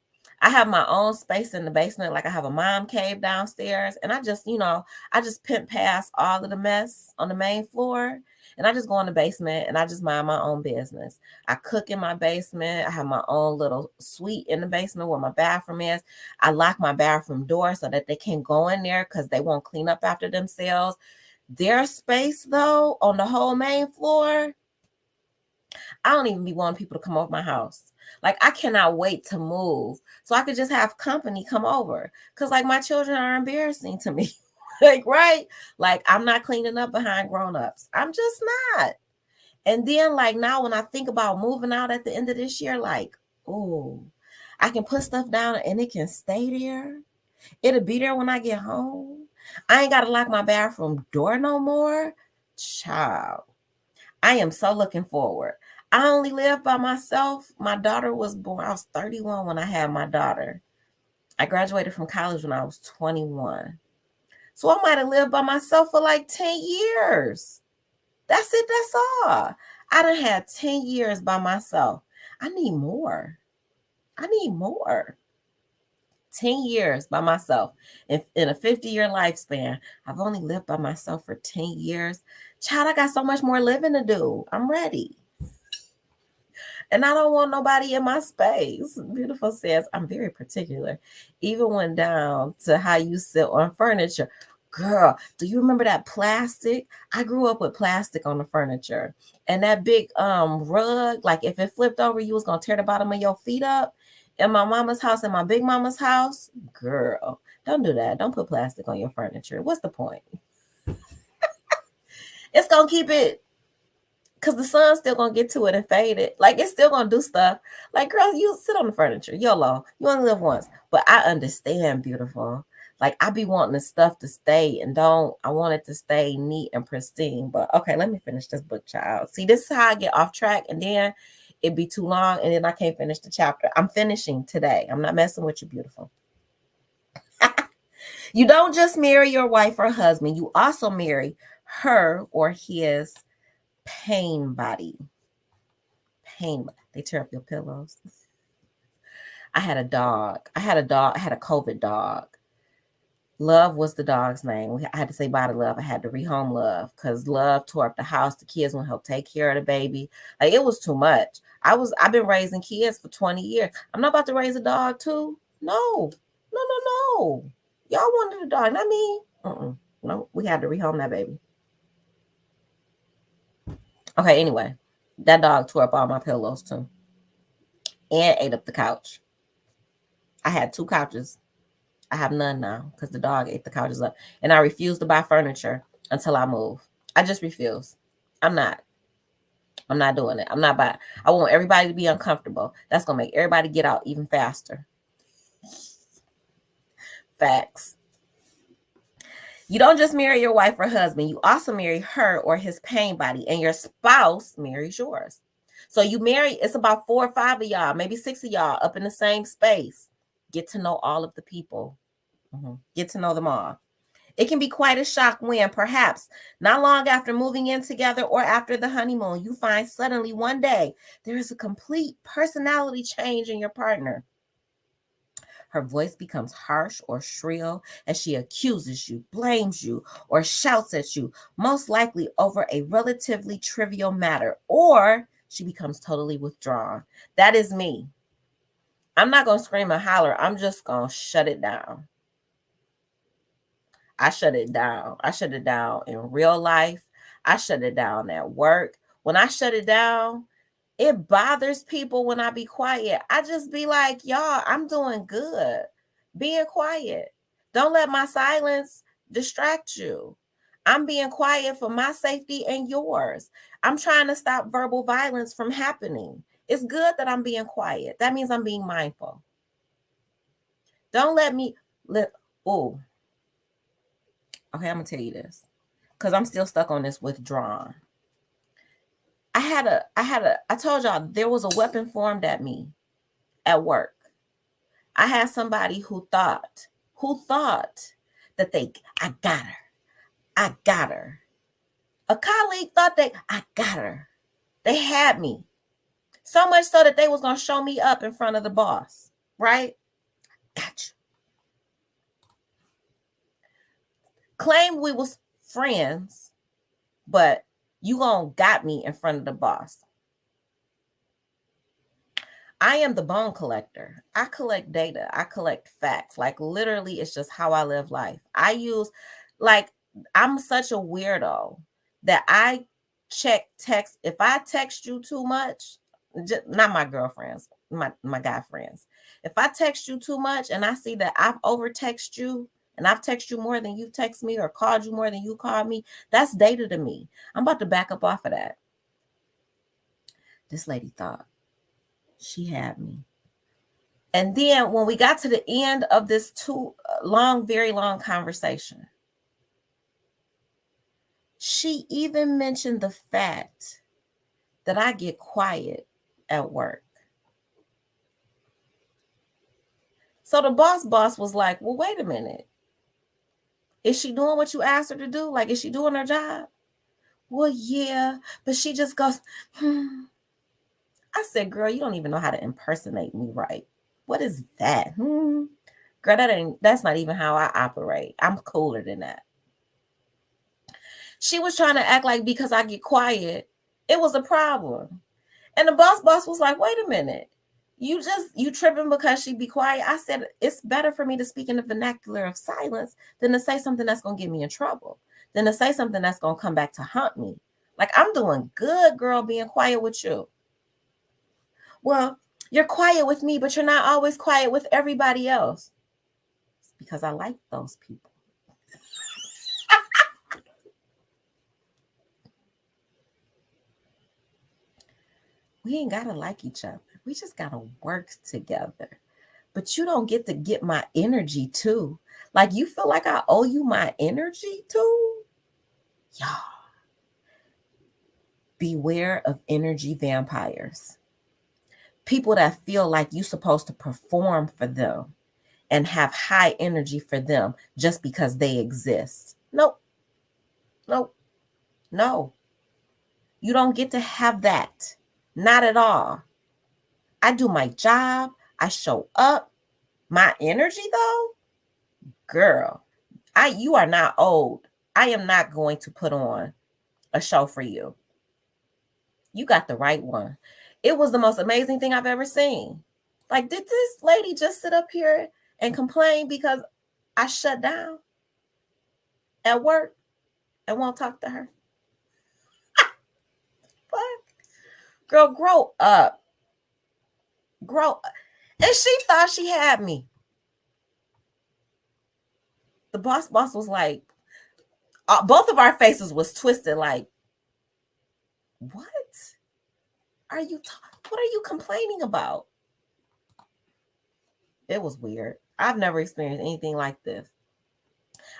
I have my own space in the basement. Like, I have a mom cave downstairs. And I just, I just pimp past all of the mess on the main floor. And I just go in the basement and I just mind my own business. I cook in my basement. I have my own little suite in the basement where my bathroom is. I lock my bathroom door so that they can't go in there because they won't clean up after themselves. Their space, though, on the whole main floor, I don't even be wanting people to come over my house. Like, I cannot wait to move so I could just have company come over. Because, like, my children are embarrassing to me. Like, right? Like, I'm not cleaning up behind grown-ups. I'm just not. And then, like, now when I think about moving out at the end of this year, like, oh, I can put stuff down and it can stay there. It'll be there when I get home. I ain't got to lock my bathroom door no more. Child, I am so looking forward. I only live by myself. My daughter was born. I was 31 when I had my daughter. I graduated from college when I was 21. So I might have lived by myself for like 10 years. That's it. That's all. I done had 10 years by myself. I need more. I need more. 10 years by myself. In a 50-year lifespan, I've only lived by myself for 10 years. Child, I got so much more living to do. I'm ready. And I don't want nobody in my space. Beautiful says, I'm very particular. Even went down to how you sit on furniture. Girl, do you remember that plastic? I grew up with plastic on the furniture. And that big rug, like if it flipped over, you was gonna tear the bottom of your feet up. In my mama's house, in my big mama's house, girl, don't do that. Don't put plastic on your furniture. What's the point? It's gonna keep it, because the sun's still gonna get to it and fade it. Like it's still gonna do stuff. Like, girl, you sit on the furniture. YOLO. You only live once. But I understand, beautiful. Like I be wanting the stuff to stay and I want it to stay neat and pristine. But okay, let me finish this book, child. See, this is how I get off track, and then it'd be too long, and then I can't finish the chapter. I'm finishing today. I'm not messing with you, beautiful. You don't just marry your wife or husband, you also marry her or his pain body. Pain. They tear up your pillows. I had a dog. I had a COVID dog. Love was the dog's name. I had to say bye to Love. I had to rehome Love because Love tore up the house. The kids wouldn't help take care of the baby. Like it was too much. I've been raising kids for 20 years. I'm not about to raise a dog too. No. Y'all wanted a dog, not me. No, we had to rehome that baby. Okay, anyway, that dog tore up all my pillows too and ate up the couch. I had 2 couches. I have none now because the dog ate the couches up. And I refuse to buy furniture until I move. I just refuse. I'm not doing it. I'm not buying. I want everybody to be uncomfortable. That's going to make everybody get out even faster. Facts. You don't just marry your wife or husband. You also marry her or his pain body, and your spouse marries yours. So you marry, it's about 4 or 5 of y'all, maybe 6 of y'all up in the same space. Get to know all of the people. Get to know them all. It can be quite a shock when, perhaps not long after moving in together or after the honeymoon, you find suddenly one day there is a complete personality change in your partner. Her voice becomes harsh or shrill as she accuses you, blames you, or shouts at you, most likely over a relatively trivial matter, or she becomes totally withdrawn. That is me. I'm not going to scream and holler. I'm just going to shut it down. I shut it down. I shut it down in real life. I shut it down at work. When I shut it down, it bothers people when I be quiet. I just be like, y'all, I'm doing good. Being quiet. Don't let my silence distract you. I'm being quiet for my safety and yours. I'm trying to stop verbal violence from happening. It's good that I'm being quiet. That means I'm being mindful. Don't let me okay, I'm gonna tell you this because I'm still stuck on this withdrawn. I told y'all there was a weapon formed at me at work. I had somebody who thought that I got her. A colleague thought I got her. They had me. So much so that they was going to show me up in front of the boss, right? Got you. Claimed we was friends, but you gonna got me in front of the boss. I am the bone collector. I collect data. I collect facts. Like literally, it's just how I live life. I'm such a weirdo that I check text. If I text you too much, not my girlfriends, my guy friends. If I text you too much and I see that I've over text you and I've texted you more than you text me or called you more than you called me, that's data to me. I'm about to back up off of that. This lady thought she had me. And then when we got to the end of this very long conversation, she even mentioned the fact that I get quiet at work. So the boss was like, well, wait a minute. Is she doing what you asked her to do? Like, is she doing her job? Well, yeah, but she just goes, I said, girl, you don't even know how to impersonate me right. What is that? Girl, that's not even how I operate. I'm cooler than that. She was trying to act like because I get quiet, it was a problem. And the boss was like, wait a minute. You tripping because she be quiet. I said, it's better for me to speak in the vernacular of silence than to say something that's going to get me in trouble, than to say something that's going to come back to haunt me. Like, I'm doing good, girl, being quiet with you. Well, you're quiet with me, but you're not always quiet with everybody else. It's because I like those people. We ain't got to like each other. We just got to work together. But you don't get to get my energy too. Like, you feel like I owe you my energy too? Y'all, beware of energy vampires. People that feel like you're supposed to perform for them and have high energy for them just because they exist. Nope. Nope. No. You don't get to have that. Not at all. I do my job. I show up. My energy though, girl, you are not old. I am not going to put on a show for you. You got the right one. It was the most amazing thing I've ever seen. Like, did this lady just sit up here and complain because I shut down at work and won't talk to her? What? Girl, grow up. Grow up. And she thought she had me. The boss was like, both of our faces was twisted like, what? What are you complaining about? It was weird. I've never experienced anything like this.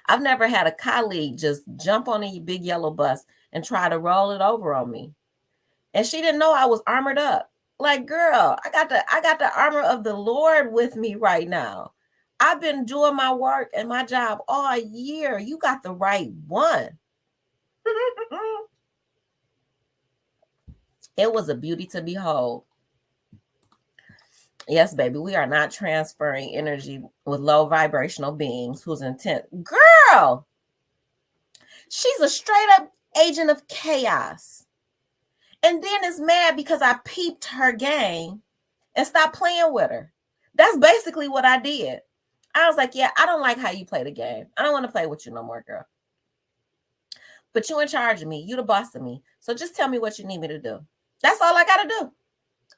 I've never had a colleague just jump on a big yellow bus and try to roll it over on me. And she didn't know I was armored up. Like, girl, I got the armor of the Lord with me right now. I've been doing my work and my job all year. You got the right one. It was a beauty to behold. Yes, baby, we are not transferring energy with low vibrational beings whose intent, girl, she's a straight up agent of chaos. And then is mad because I peeped her game and stopped playing with her. That's basically what I did. I was like, yeah, I don't like how you play the game. I don't want to play with you no more, girl. But you in charge of me. You the boss of me. So just tell me what you need me to do. That's all I got to do.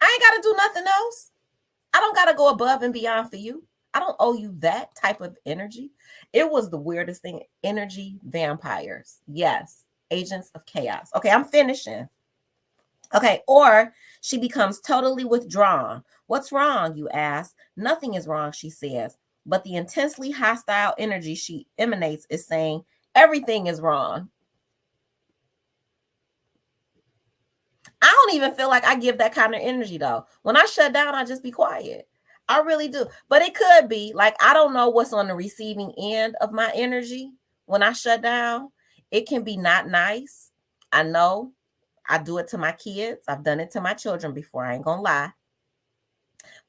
I ain't got to do nothing else. I don't got to go above and beyond for you. I don't owe you that type of energy. It was the weirdest thing. Energy vampires. Yes. Agents of chaos. Okay, I'm finishing. Okay, or she becomes totally withdrawn. What's wrong, you ask? Nothing is wrong, she says. But the intensely hostile energy she emanates is saying everything is wrong. I don't even feel like I give that kind of energy though. When I shut down, I just be quiet. I really do. But it could be like, I don't know what's on the receiving end of my energy when I shut down. It can be not nice. I know. I do it to my kids. I've done it to my children before. I ain't gonna lie.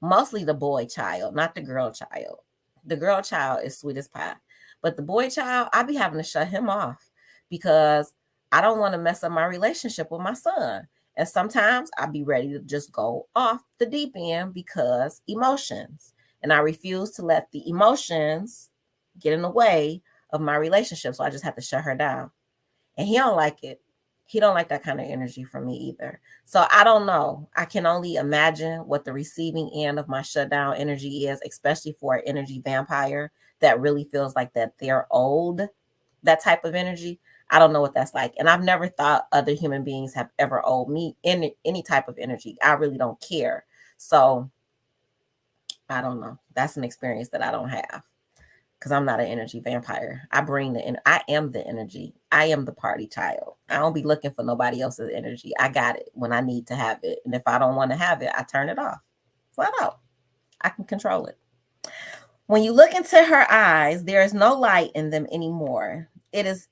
Mostly the boy child, not the girl child. The girl child is sweet as pie. But the boy child, I be having to shut him off because I don't want to mess up my relationship with my son. And sometimes I be ready to just go off the deep end because emotions. And I refuse to let the emotions get in the way of my relationship. So I just have to shut her down. And he don't like it. He don't like that kind of energy from me either. So I don't know. I can only imagine what the receiving end of my shutdown energy is, especially for an energy vampire that really feels like that they're old, that type of energy. I don't know what that's like. And I've never thought other human beings have ever owed me any type of energy. I really don't care. So I don't know. That's an experience that I don't have because I'm not an energy vampire. I am the energy. I am the party child. I don't be looking for nobody else's energy. I got it when I need to have it. And if I don't want to have it, I turn it off. Flat out. I can control it. When you look into her eyes, there is no light in them anymore. It is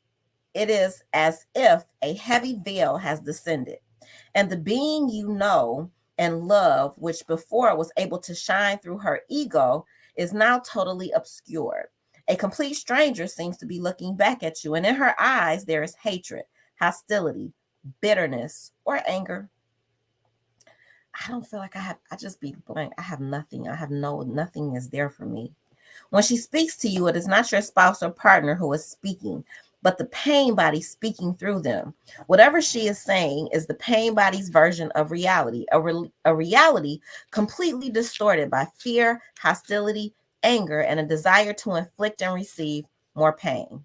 It is as if a heavy veil has descended, and the being you know and love, which before was able to shine through her ego, is now totally obscured. A complete stranger seems to be looking back at you, and in her eyes there is hatred, hostility, bitterness, or anger. I don't feel like I just be blank. I have nothing. Nothing is there for me. When she speaks to you, it is not your spouse or partner who is speaking, but the pain body speaking through them. Whatever she is saying is the pain body's version of reality, a reality completely distorted by fear, hostility, anger, and a desire to inflict and receive more pain.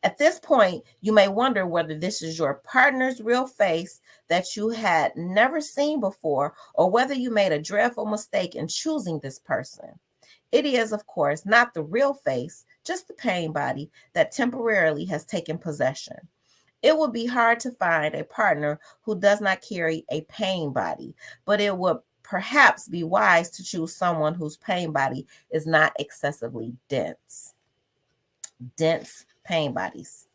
At this point, you may wonder whether this is your partner's real face that you had never seen before, or whether you made a dreadful mistake in choosing this person. It is, of course, not the real face, just the pain body that temporarily has taken possession. It would be hard to find a partner who does not carry a pain body, but it would perhaps be wise to choose someone whose pain body is not excessively dense. Dense pain bodies.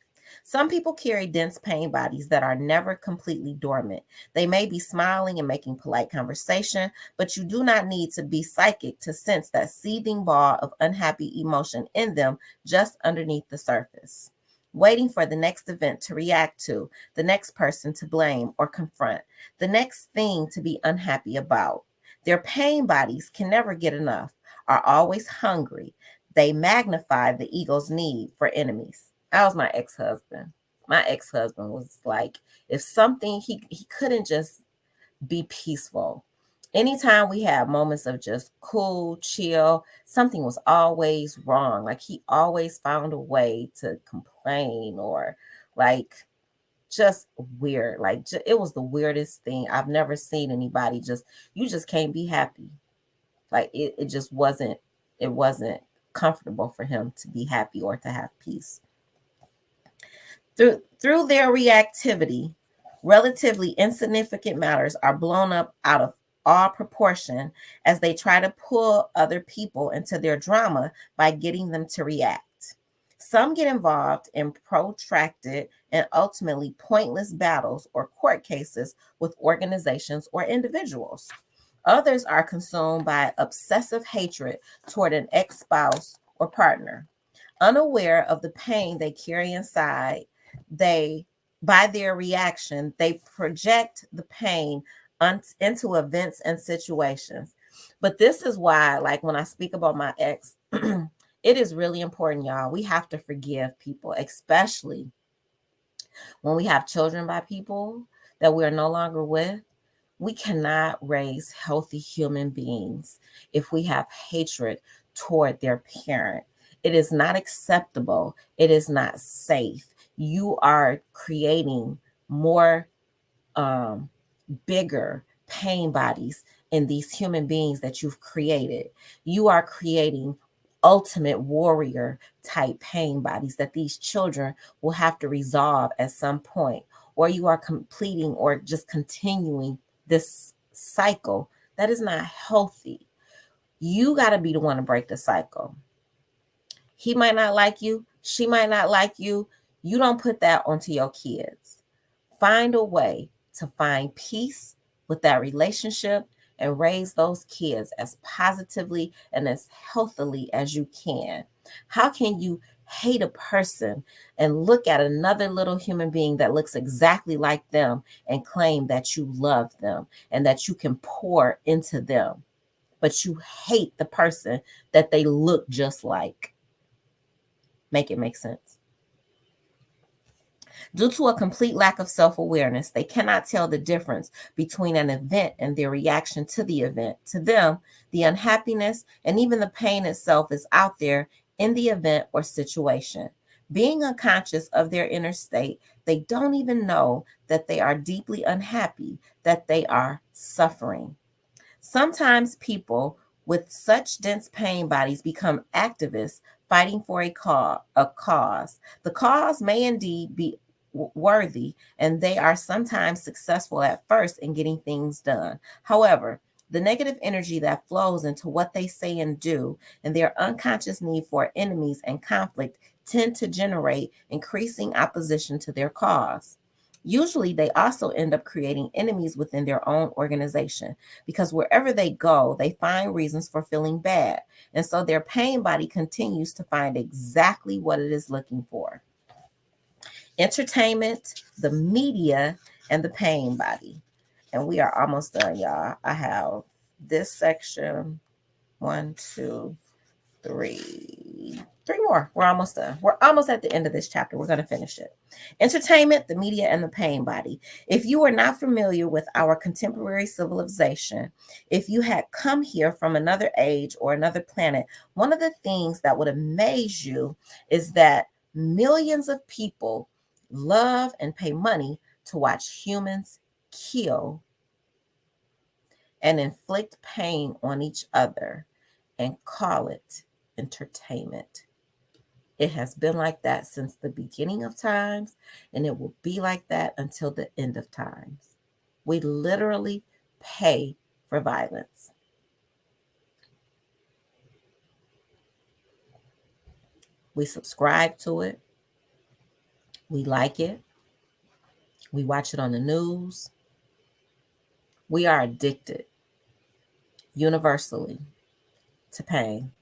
Some people carry dense pain bodies that are never completely dormant. They may be smiling and making polite conversation, but you do not need to be psychic to sense that seething ball of unhappy emotion in them just underneath the surface, waiting for the next event to react to, the next person to blame or confront, the next thing to be unhappy about. Their pain bodies can never get enough, are always hungry. They magnify the ego's need for enemies. That was my ex-husband. My ex-husband was like, if something, he couldn't just be peaceful. Anytime we had moments of just cool, chill, something was always wrong. Like he always found a way to complain or like just weird. Like it was the weirdest thing. I've never seen anybody just, you just can't be happy. Like it just wasn't, it wasn't comfortable for him to be happy or to have peace. Through their reactivity, relatively insignificant matters are blown up out of all proportion as they try to pull other people into their drama by getting them to react. Some get involved in protracted and ultimately pointless battles or court cases with organizations or individuals. Others are consumed by obsessive hatred toward an ex spouse or partner. Unaware of the pain they carry inside, they, by their reaction, they project the pain into events and situations. But this is why, like when I speak about my ex, it is really important, y'all. We have to forgive people, especially when we have children by people that we are no longer with. We cannot raise healthy human beings if we have hatred toward their parent. It is not acceptable. It is not safe. You are creating more bigger pain bodies in these human beings that you've created. You are creating ultimate warrior type pain bodies that these children will have to resolve at some point, or you are completing or just continuing this cycle that is not healthy. You got to be the one to break the cycle. He might not like you. She might not like you. You don't put that onto your kids. Find a way to find peace with that relationship and raise those kids as positively and as healthily as you can. How can you hate a person and look at another little human being that looks exactly like them and claim that you love them and that you can pour into them, but you hate the person that they look just like? Make it make sense. Due to a complete lack of self-awareness, they cannot tell the difference between an event and their reaction to the event. To them, the unhappiness and even the pain itself is out there in the event or situation. Being unconscious of their inner state, they don't even know that they are deeply unhappy, that they are suffering. Sometimes people with such dense pain bodies become activists fighting for a cause. The cause may indeed be worthy, and they are sometimes successful at first in getting things done. However, the negative energy that flows into what they say and do, and their unconscious need for enemies and conflict tend to generate increasing opposition to their cause. Usually, they also end up creating enemies within their own organization because wherever they go, they find reasons for feeling bad. And so their pain body continues to find exactly what it is looking for. Entertainment, the media, and the pain body. And we are almost done, y'all. I have this section, 1, 2, 3 more. We're almost done. We're almost at the end of this chapter. We're going to finish it. Entertainment, the media, and the pain body. If you are not familiar with our contemporary civilization, if you had come here from another age or another planet, one of the things that would amaze you is that millions of people love and pay money to watch humans kill and inflict pain on each other and call it entertainment. It has been like that since the beginning of times, and it will be like that until the end of times. We literally pay for violence. We subscribe to it. We like it. We watch it on the news. We are addicted universally to pain.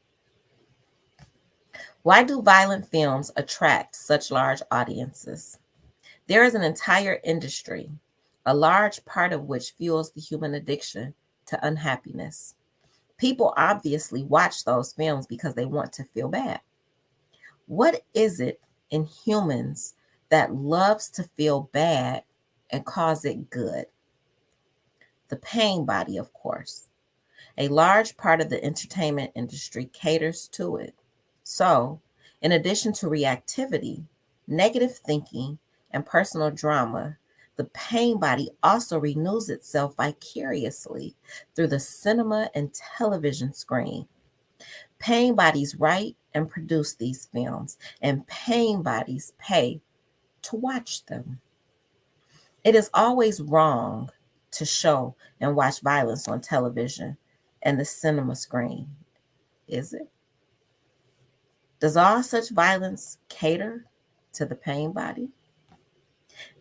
Why do violent films attract such large audiences? There is an entire industry, a large part of which fuels the human addiction to unhappiness. People obviously watch those films because they want to feel bad. What is it in humans that loves to feel bad and calls it good? The pain body, of course. A large part of the entertainment industry caters to it. So, in addition to reactivity, negative thinking, and personal drama, the pain body also renews itself vicariously through the cinema and television screen. Pain bodies write and produce these films, and pain bodies pay to watch them. It is always wrong to show and watch violence on television and the cinema screen, is it? Does all such violence cater to the pain body?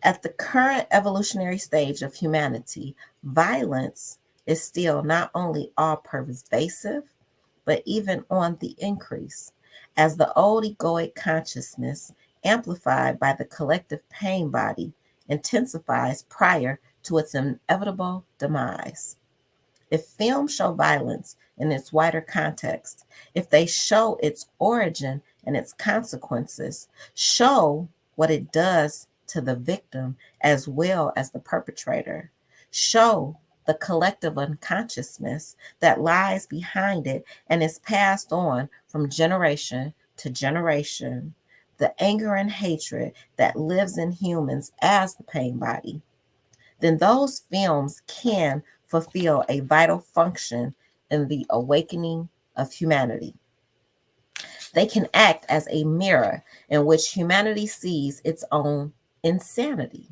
At the current evolutionary stage of humanity, violence is still not only all pervasive, but even on the increase, as the old egoic consciousness, amplified by the collective pain body, intensifies prior to its inevitable demise. If films show violence in its wider context, if they show its origin and its consequences, show what it does to the victim as well as the perpetrator, show the collective unconsciousness that lies behind it and is passed on from generation to generation, the anger and hatred that lives in humans as the pain body, then those films can fulfill a vital function in the awakening of humanity. They can act as a mirror in which humanity sees its own insanity.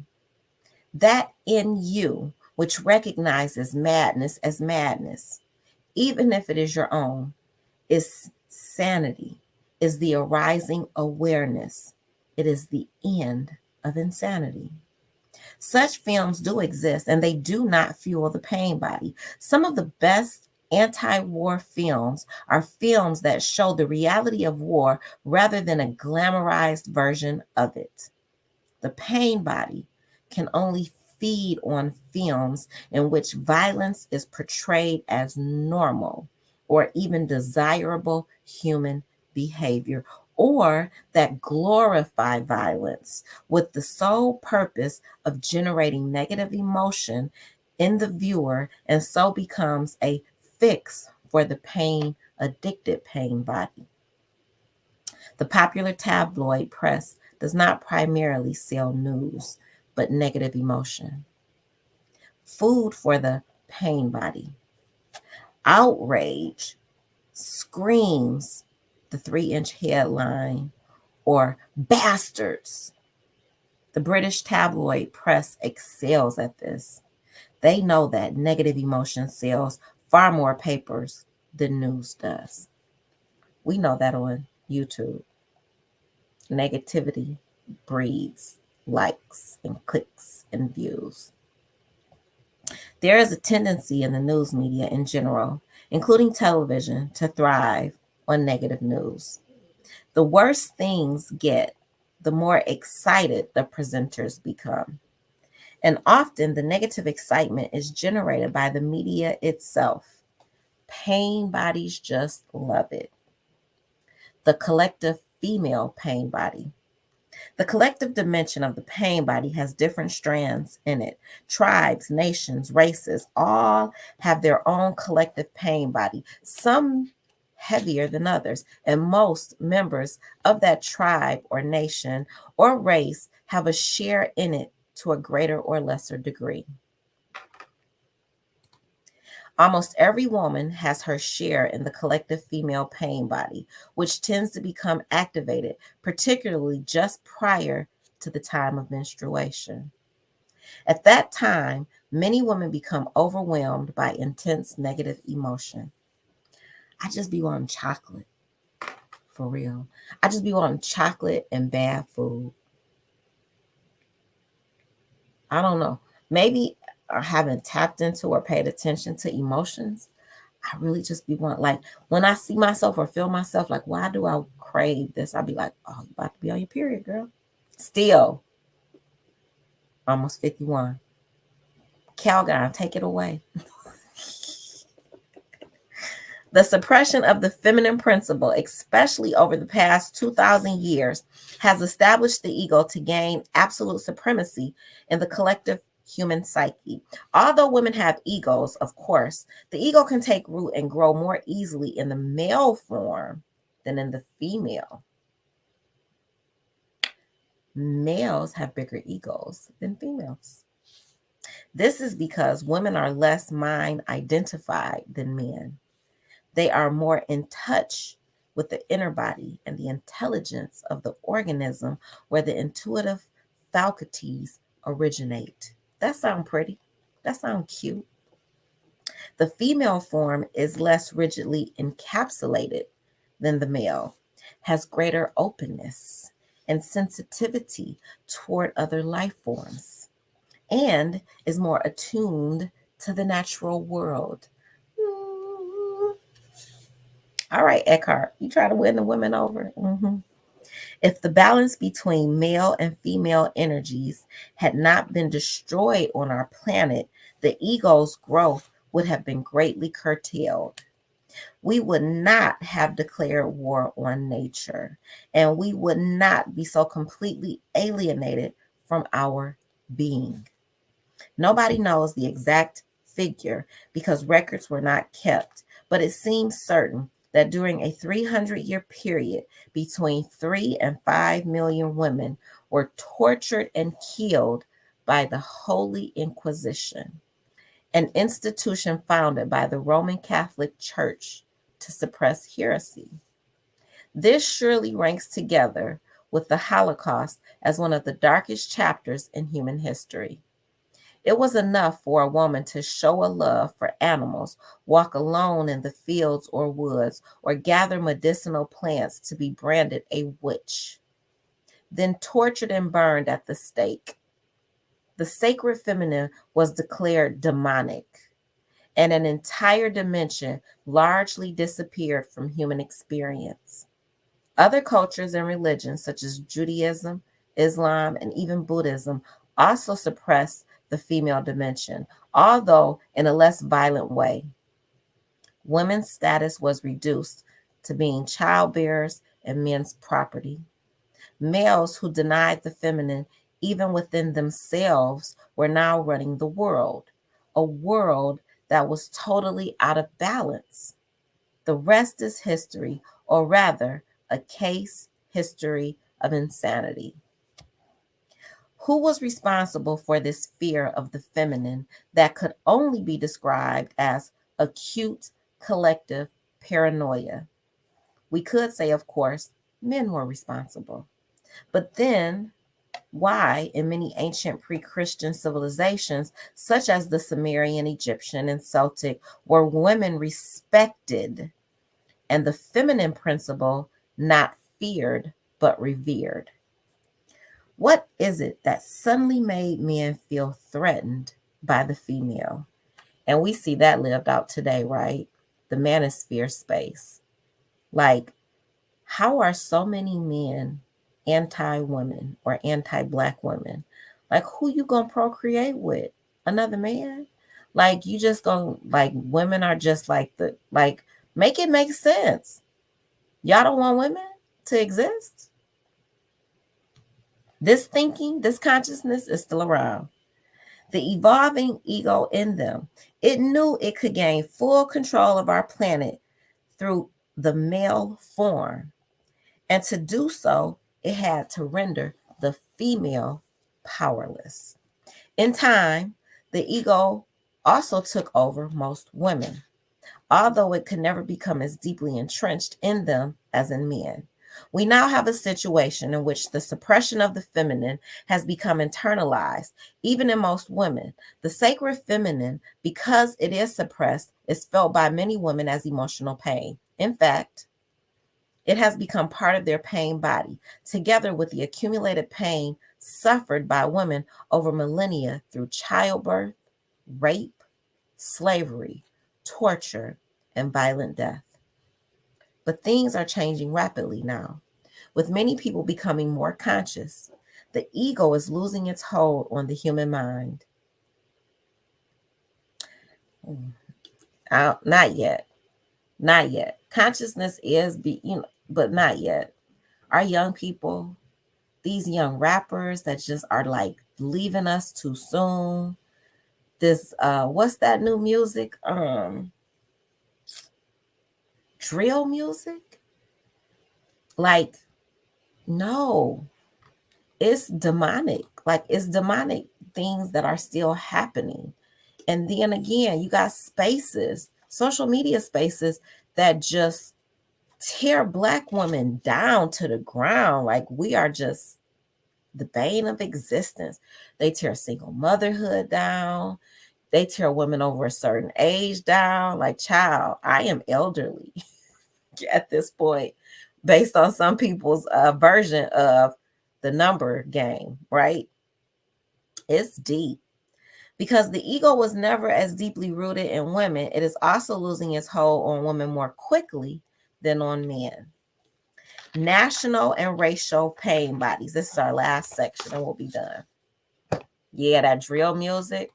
That in you, which recognizes madness as madness, even if it is your own, is sanity, is the arising awareness. It is the end of insanity. Such films do exist and they do not fuel the pain body. Some of the best anti-war films are films that show the reality of war rather than a glamorized version of it. The pain body can only feed on films in which violence is portrayed as normal or even desirable human behavior, or that glorify violence with the sole purpose of generating negative emotion in the viewer, and so becomes a fix for the pain addicted pain body. The popular tabloid press does not primarily sell news, but negative emotion. Food for the pain body. Outrage screams the 3-inch headline or bastards. The British tabloid press excels at this. They know that negative emotion sells far more papers than news does. We know that on YouTube. Negativity breeds likes and clicks and views. There is a tendency in the news media in general, including television, to thrive on negative news. The worse things get, the more excited the presenters become. And often the negative excitement is generated by the media itself. Pain bodies just love it. The collective female pain body. The collective dimension of the pain body has different strands in it. Tribes, nations, races, all have their own collective pain body, some heavier than others. And most members of that tribe or nation or race have a share in it to a greater or lesser degree. Almost every woman has her share in the collective female pain body, which tends to become activated, particularly just prior to the time of menstruation. At that time, many women become overwhelmed by intense negative emotion. I just be wanting chocolate, for real. I just be wanting chocolate and bad food. I don't know. Maybe I haven't tapped into or paid attention to emotions. I really just be want, like, when I see myself or feel myself, like, why do I crave this? I'll be like, oh, you about to be on your period, girl. Still, almost 51. Calgon, take it away. The suppression of the feminine principle, especially over the past 2,000 years, has established the ego to gain absolute supremacy in the collective human psyche. Although women have egos, of course, the ego can take root and grow more easily in the male form than in the female. Males have bigger egos than females. This is because women are less mind identified than men. They are more in touch with the inner body and the intelligence of the organism where the intuitive faculties originate. That sounds pretty. That sounds cute. The female form is less rigidly encapsulated than the male, has greater openness and sensitivity toward other life forms, and is more attuned to the natural world. All right, Eckhart, you try to win the women over. If the balance between male and female energies had not been destroyed on our planet, the ego's growth would have been greatly curtailed. We would not have declared war on nature, and we would not be so completely alienated from our being. Nobody knows the exact figure because records were not kept, but it seems certain that during a 300-year period, between 3 and 5 million women were tortured and killed by the Holy Inquisition, an institution founded by the Roman Catholic Church to suppress heresy. This surely ranks together with the Holocaust as one of the darkest chapters in human history. It was enough for a woman to show a love for animals, walk alone in the fields or woods, or gather medicinal plants to be branded a witch, then tortured and burned at the stake. The sacred feminine was declared demonic, and an entire dimension largely disappeared from human experience. Other cultures and religions, such as Judaism, Islam, and even Buddhism, also suppress the female dimension, although in a less violent way. Women's status was reduced to being childbearers and men's property. Males who denied the feminine, even within themselves, were now running the world, a world that was totally out of balance. The rest is history, or rather, a case history of insanity. Who was responsible for this fear of the feminine that could only be described as acute collective paranoia? We could say, of course, men were responsible. But then, why, in many ancient pre-Christian civilizations, such as the Sumerian, Egyptian, and Celtic, were women respected and the feminine principle not feared but revered. What is it that suddenly made men feel threatened by the female? And we see that lived out today, right? The manosphere space. Like, how are so many men anti-women or anti-black women? Like, who you gonna procreate with? Another man? Like, you just gonna, like, women are just like make it make sense. Y'all don't want women to exist? This thinking, this consciousness is still around. The evolving ego in them, it knew it could gain full control of our planet through the male form. And to do so, it had to render the female powerless. In time, the ego also took over most women, although it could never become as deeply entrenched in them as in men. We now have a situation in which the suppression of the feminine has become internalized, even in most women. The sacred feminine, because it is suppressed, is felt by many women as emotional pain. In fact, it has become part of their pain body, together with the accumulated pain suffered by women over millennia through childbirth, rape, slavery, torture, and violent death. But things are changing rapidly now. With many people becoming more conscious, the ego is losing its hold on the human mind. Not yet. Not yet. Consciousness is, but not yet. Our young people, these young rappers that just are like leaving us too soon. This, what's that new music? Drill music? Like, no, it's demonic. Like, it's demonic things that are still happening. And then again, you got spaces, social media spaces that just tear Black women down to the ground. Like, we are just the bane of existence. They tear single motherhood down. They tear women over a certain age down. Like, child, I am elderly at this point, based on some people's version of the number game, right? It's deep. Because the ego was never as deeply rooted in women, it is also losing its hold on women more quickly than on men. National and racial pain bodies. This is our last section and we'll be done. Yeah, that drill music,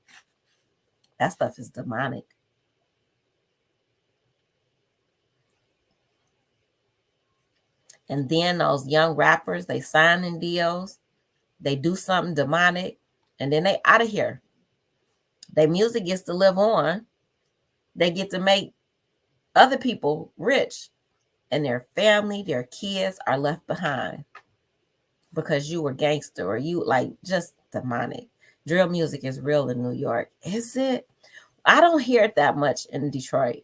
that stuff is demonic. And then those young rappers, they sign in deals, they do something demonic, and then they out of here. Their music gets to live on. They get to make other people rich, and their family, their kids are left behind because you were gangster or you like just demonic. Drill music is real in New York. Is it? I don't hear it that much in Detroit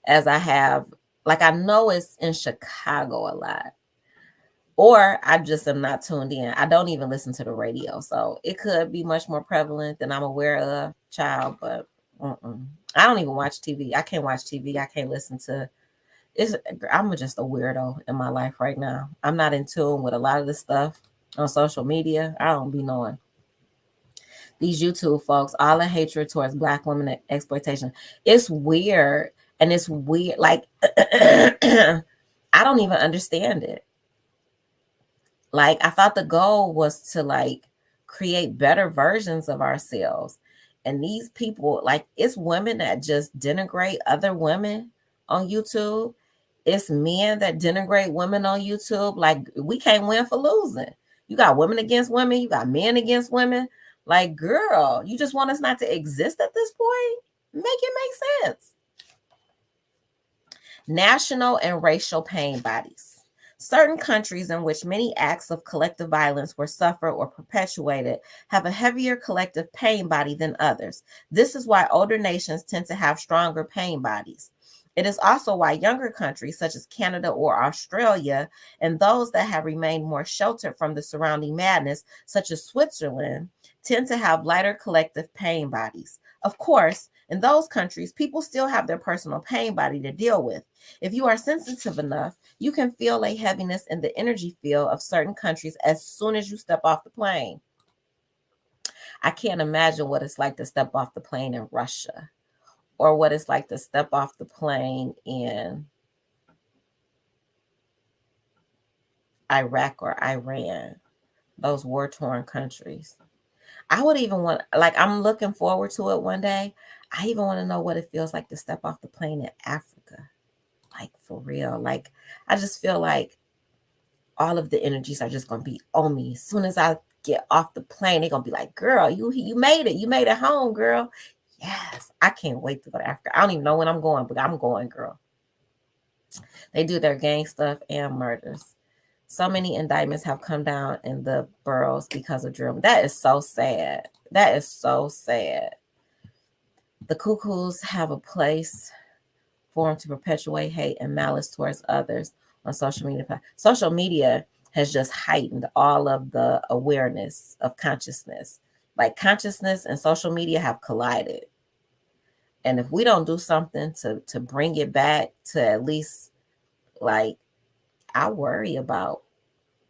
as I have. Like, I know it's in Chicago a lot. Or I just am not tuned in. I don't even listen to the radio. So it could be much more prevalent than I'm aware of, child. But I don't even watch TV. I can't watch TV. I can't listen to it. I'm just a weirdo in my life right now. I'm not in tune with a lot of this stuff on social media. I don't be knowing. These YouTube folks, all the hatred towards Black women and exploitation. It's weird. And it's weird. Like, I don't even understand it. Like, I thought the goal was to like create better versions of ourselves. And these people, like, it's women that just denigrate other women on YouTube. It's men that denigrate women on YouTube. Like, we can't win for losing. You got women against women. You got men against women. Like, girl, you just want us not to exist at this point? Make it make sense. National and racial pain bodies. Certain countries in which many acts of collective violence were suffered or perpetuated have a heavier collective pain body than others. This is why older nations tend to have stronger pain bodies. It is also why younger countries such as Canada or Australia and those that have remained more sheltered from the surrounding madness, such as Switzerland, tend to have lighter collective pain bodies. Of course, In those countries, people still have their personal pain body to deal with. If you are sensitive enough, you can feel a heaviness in the energy field of certain countries as soon as you step off the plane. I can't imagine what it's like to step off the plane in Russia, or what it's like to step off the plane in Iraq or Iran, those war-torn countries. I would even want, like, I'm looking forward to it one day. I even want to know what it feels like to step off the plane in Africa. Like, for real. Like, I just feel like all of the energies are just going to be on me. As soon as I get off the plane, they're going to be like, girl, you made it. You made it home, girl. Yes. I can't wait to go to Africa. I don't even know when I'm going, but I'm going, girl. They do their gang stuff and murders. So many indictments have come down in the boroughs because of drill. That is so sad. That is so sad. The cuckoos have a place for them to perpetuate hate and malice towards others on social media. Social media has just heightened all of the awareness of consciousness. Like, consciousness and social media have collided. And if we don't do something to bring it back to at least, like, I worry about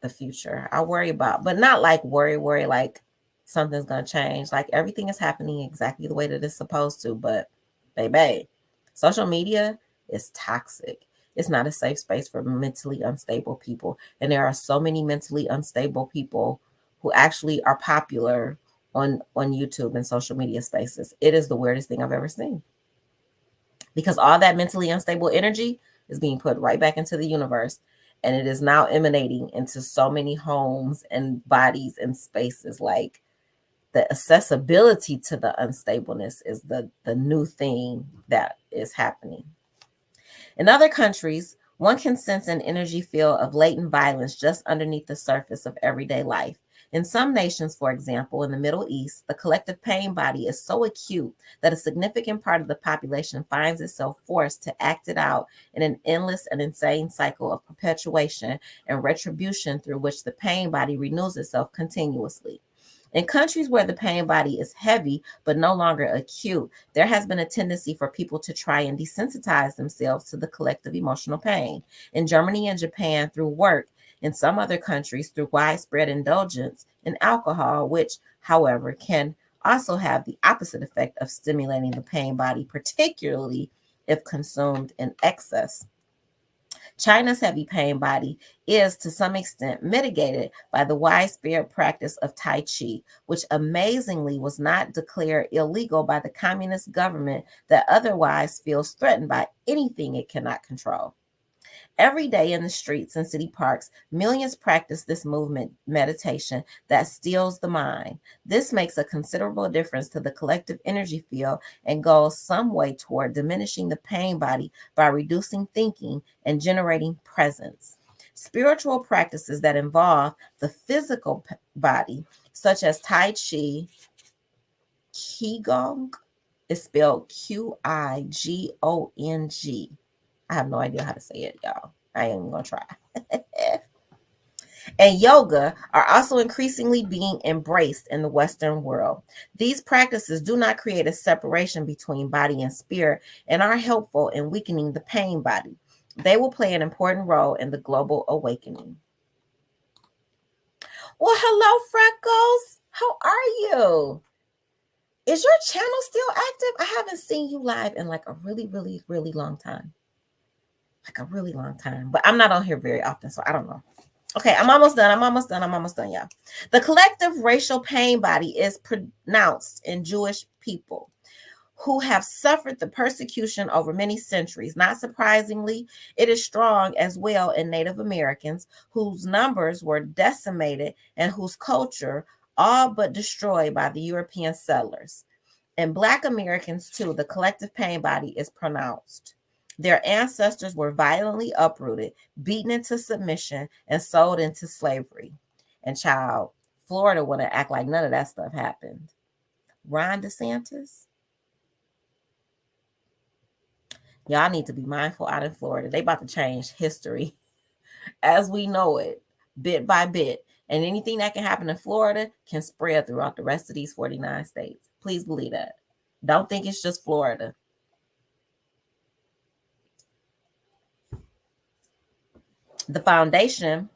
the future. I worry about, but not like worry like something's gonna change. Like, everything is happening exactly the way that it's supposed to. But baby, social media is toxic. It's not a safe space for mentally unstable people. And there are so many mentally unstable people who actually are popular on YouTube and social media spaces. It is the weirdest thing I've ever seen. Because all that mentally unstable energy is being put right back into the universe, and it is now emanating into so many homes and bodies and spaces. Like, the accessibility to the unstableness is the new thing that is happening. In other countries, one can sense an energy field of latent violence just underneath the surface of everyday life. In some nations, for example, in the Middle East, the collective pain body is so acute that a significant part of the population finds itself forced to act it out in an endless and insane cycle of perpetuation and retribution through which the pain body renews itself continuously. In countries where the pain body is heavy but no longer acute, there has been a tendency for people to try and desensitize themselves to the collective emotional pain. In Germany and Japan, through work. In some other countries, through widespread indulgence in alcohol, which, however, can also have the opposite effect of stimulating the pain body, particularly if consumed in excess. China's heavy pain body is, to some extent, mitigated by the widespread practice of Tai Chi, which amazingly was not declared illegal by the communist government that otherwise feels threatened by anything it cannot control. Every day in the streets and city parks, millions practice this movement meditation that stills the mind. This makes a considerable difference to the collective energy field and goes some way toward diminishing the pain body by reducing thinking and generating presence. Spiritual practices that involve the physical body, such as Tai Chi, Qigong, is spelled Qigong. I have no idea how to say it, y'all. I ain't even gonna try. And yoga are also increasingly being embraced in the Western world. These practices do not create a separation between body and spirit and are helpful in weakening the pain body. They will play an important role in the global awakening. Well, hello, Freckles. How are you? Is your channel still active? I haven't seen you live in like a really, really, really long time. Like a really long time. But I'm not on here very often, so I don't know. Okay, I'm almost done, y'all. The collective racial pain body is pronounced in Jewish people who have suffered the persecution over many centuries. Not surprisingly, it is strong as well in Native Americans, whose numbers were decimated and whose culture all but destroyed by the European settlers. In Black Americans, too, the collective pain body is pronounced. Their ancestors were violently uprooted, beaten into submission, and sold into slavery. And child, Florida wouldn't act like none of that stuff happened. Ron DeSantis, y'all need to be mindful out in Florida. They about to change history as we know it, bit by bit. And anything that can happen in Florida can spread throughout the rest of these 49 states. Please believe that. Don't think it's just Florida. The foundation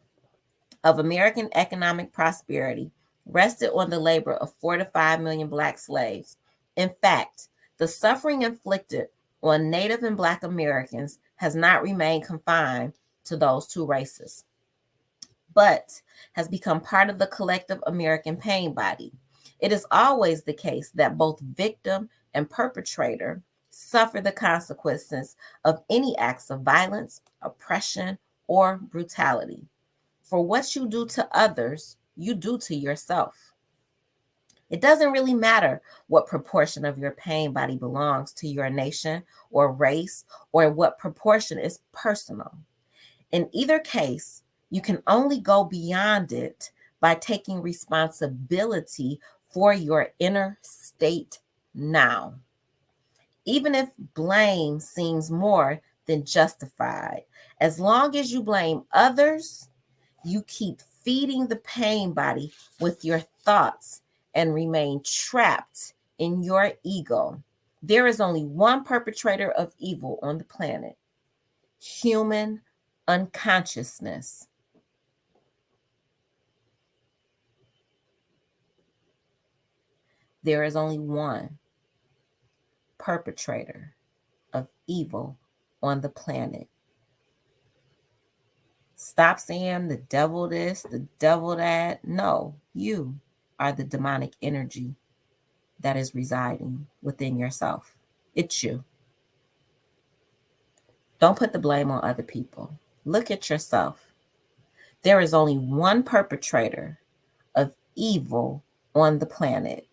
of American economic prosperity rested on the labor of 4 to 5 million Black slaves. In fact, the suffering inflicted on Native and Black Americans has not remained confined to those two races, but has become part of the collective American pain body. It is always the case that both victim and perpetrator suffer the consequences of any acts of violence, oppression, or brutality. For what you do to others, you do to yourself. It doesn't really matter what proportion of your pain body belongs to your nation or race, or what proportion is personal. In either case, you can only go beyond it by taking responsibility for your inner state now. Even if blame seems more than justified, as long as you blame others, you keep feeding the pain body with your thoughts and remain trapped in your ego. There is only one perpetrator of evil on the planet: human unconsciousness. There is only one perpetrator of evil on the planet. Stop saying the devil this, the devil that. No, you are the demonic energy that is residing within yourself. It's you. Don't put the blame on other people. Look at yourself. There is only one perpetrator of evil on the planet.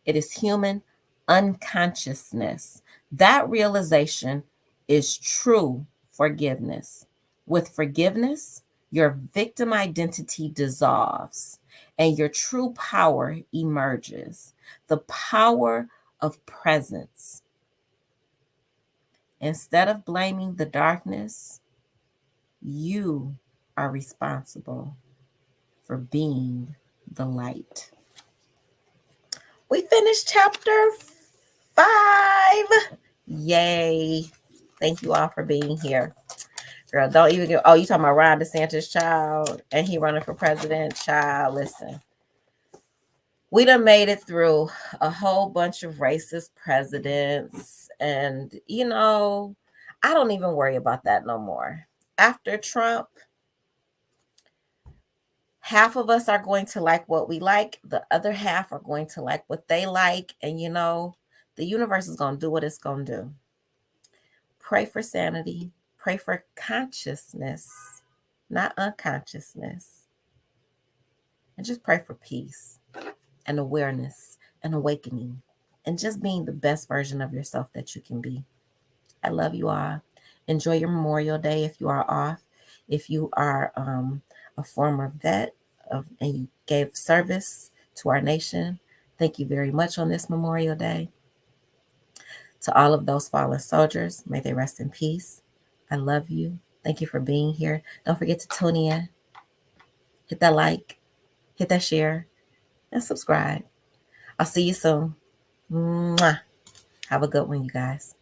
It is human unconsciousness. That realization is true forgiveness. With forgiveness, your victim identity dissolves and your true power emerges, the power of presence. Instead of blaming the darkness, you are responsible for being the light. We finished chapter 5. Yay. Thank you all for being here. Girl, don't even go. Oh, you talking about Ron DeSantis, child, and he running for president, child. Listen, we done made it through a whole bunch of racist presidents. And, I don't even worry about that no more. After Trump, half of us are going to like what we like. The other half are going to like what they like. And, the universe is going to do what it's going to do. Pray for sanity. Pray for consciousness, not unconsciousness. And just pray for peace and awareness and awakening and just being the best version of yourself that you can be. I love you all. Enjoy your Memorial Day if you are off. If you are a former vet and you gave service to our nation, thank you very much on this Memorial Day. To all of those fallen soldiers, may they rest in peace. I love you. Thank you for being here. Don't forget to tune in. Hit that like, hit that share, and subscribe. I'll see you soon. Mwah. Have a good one, you guys.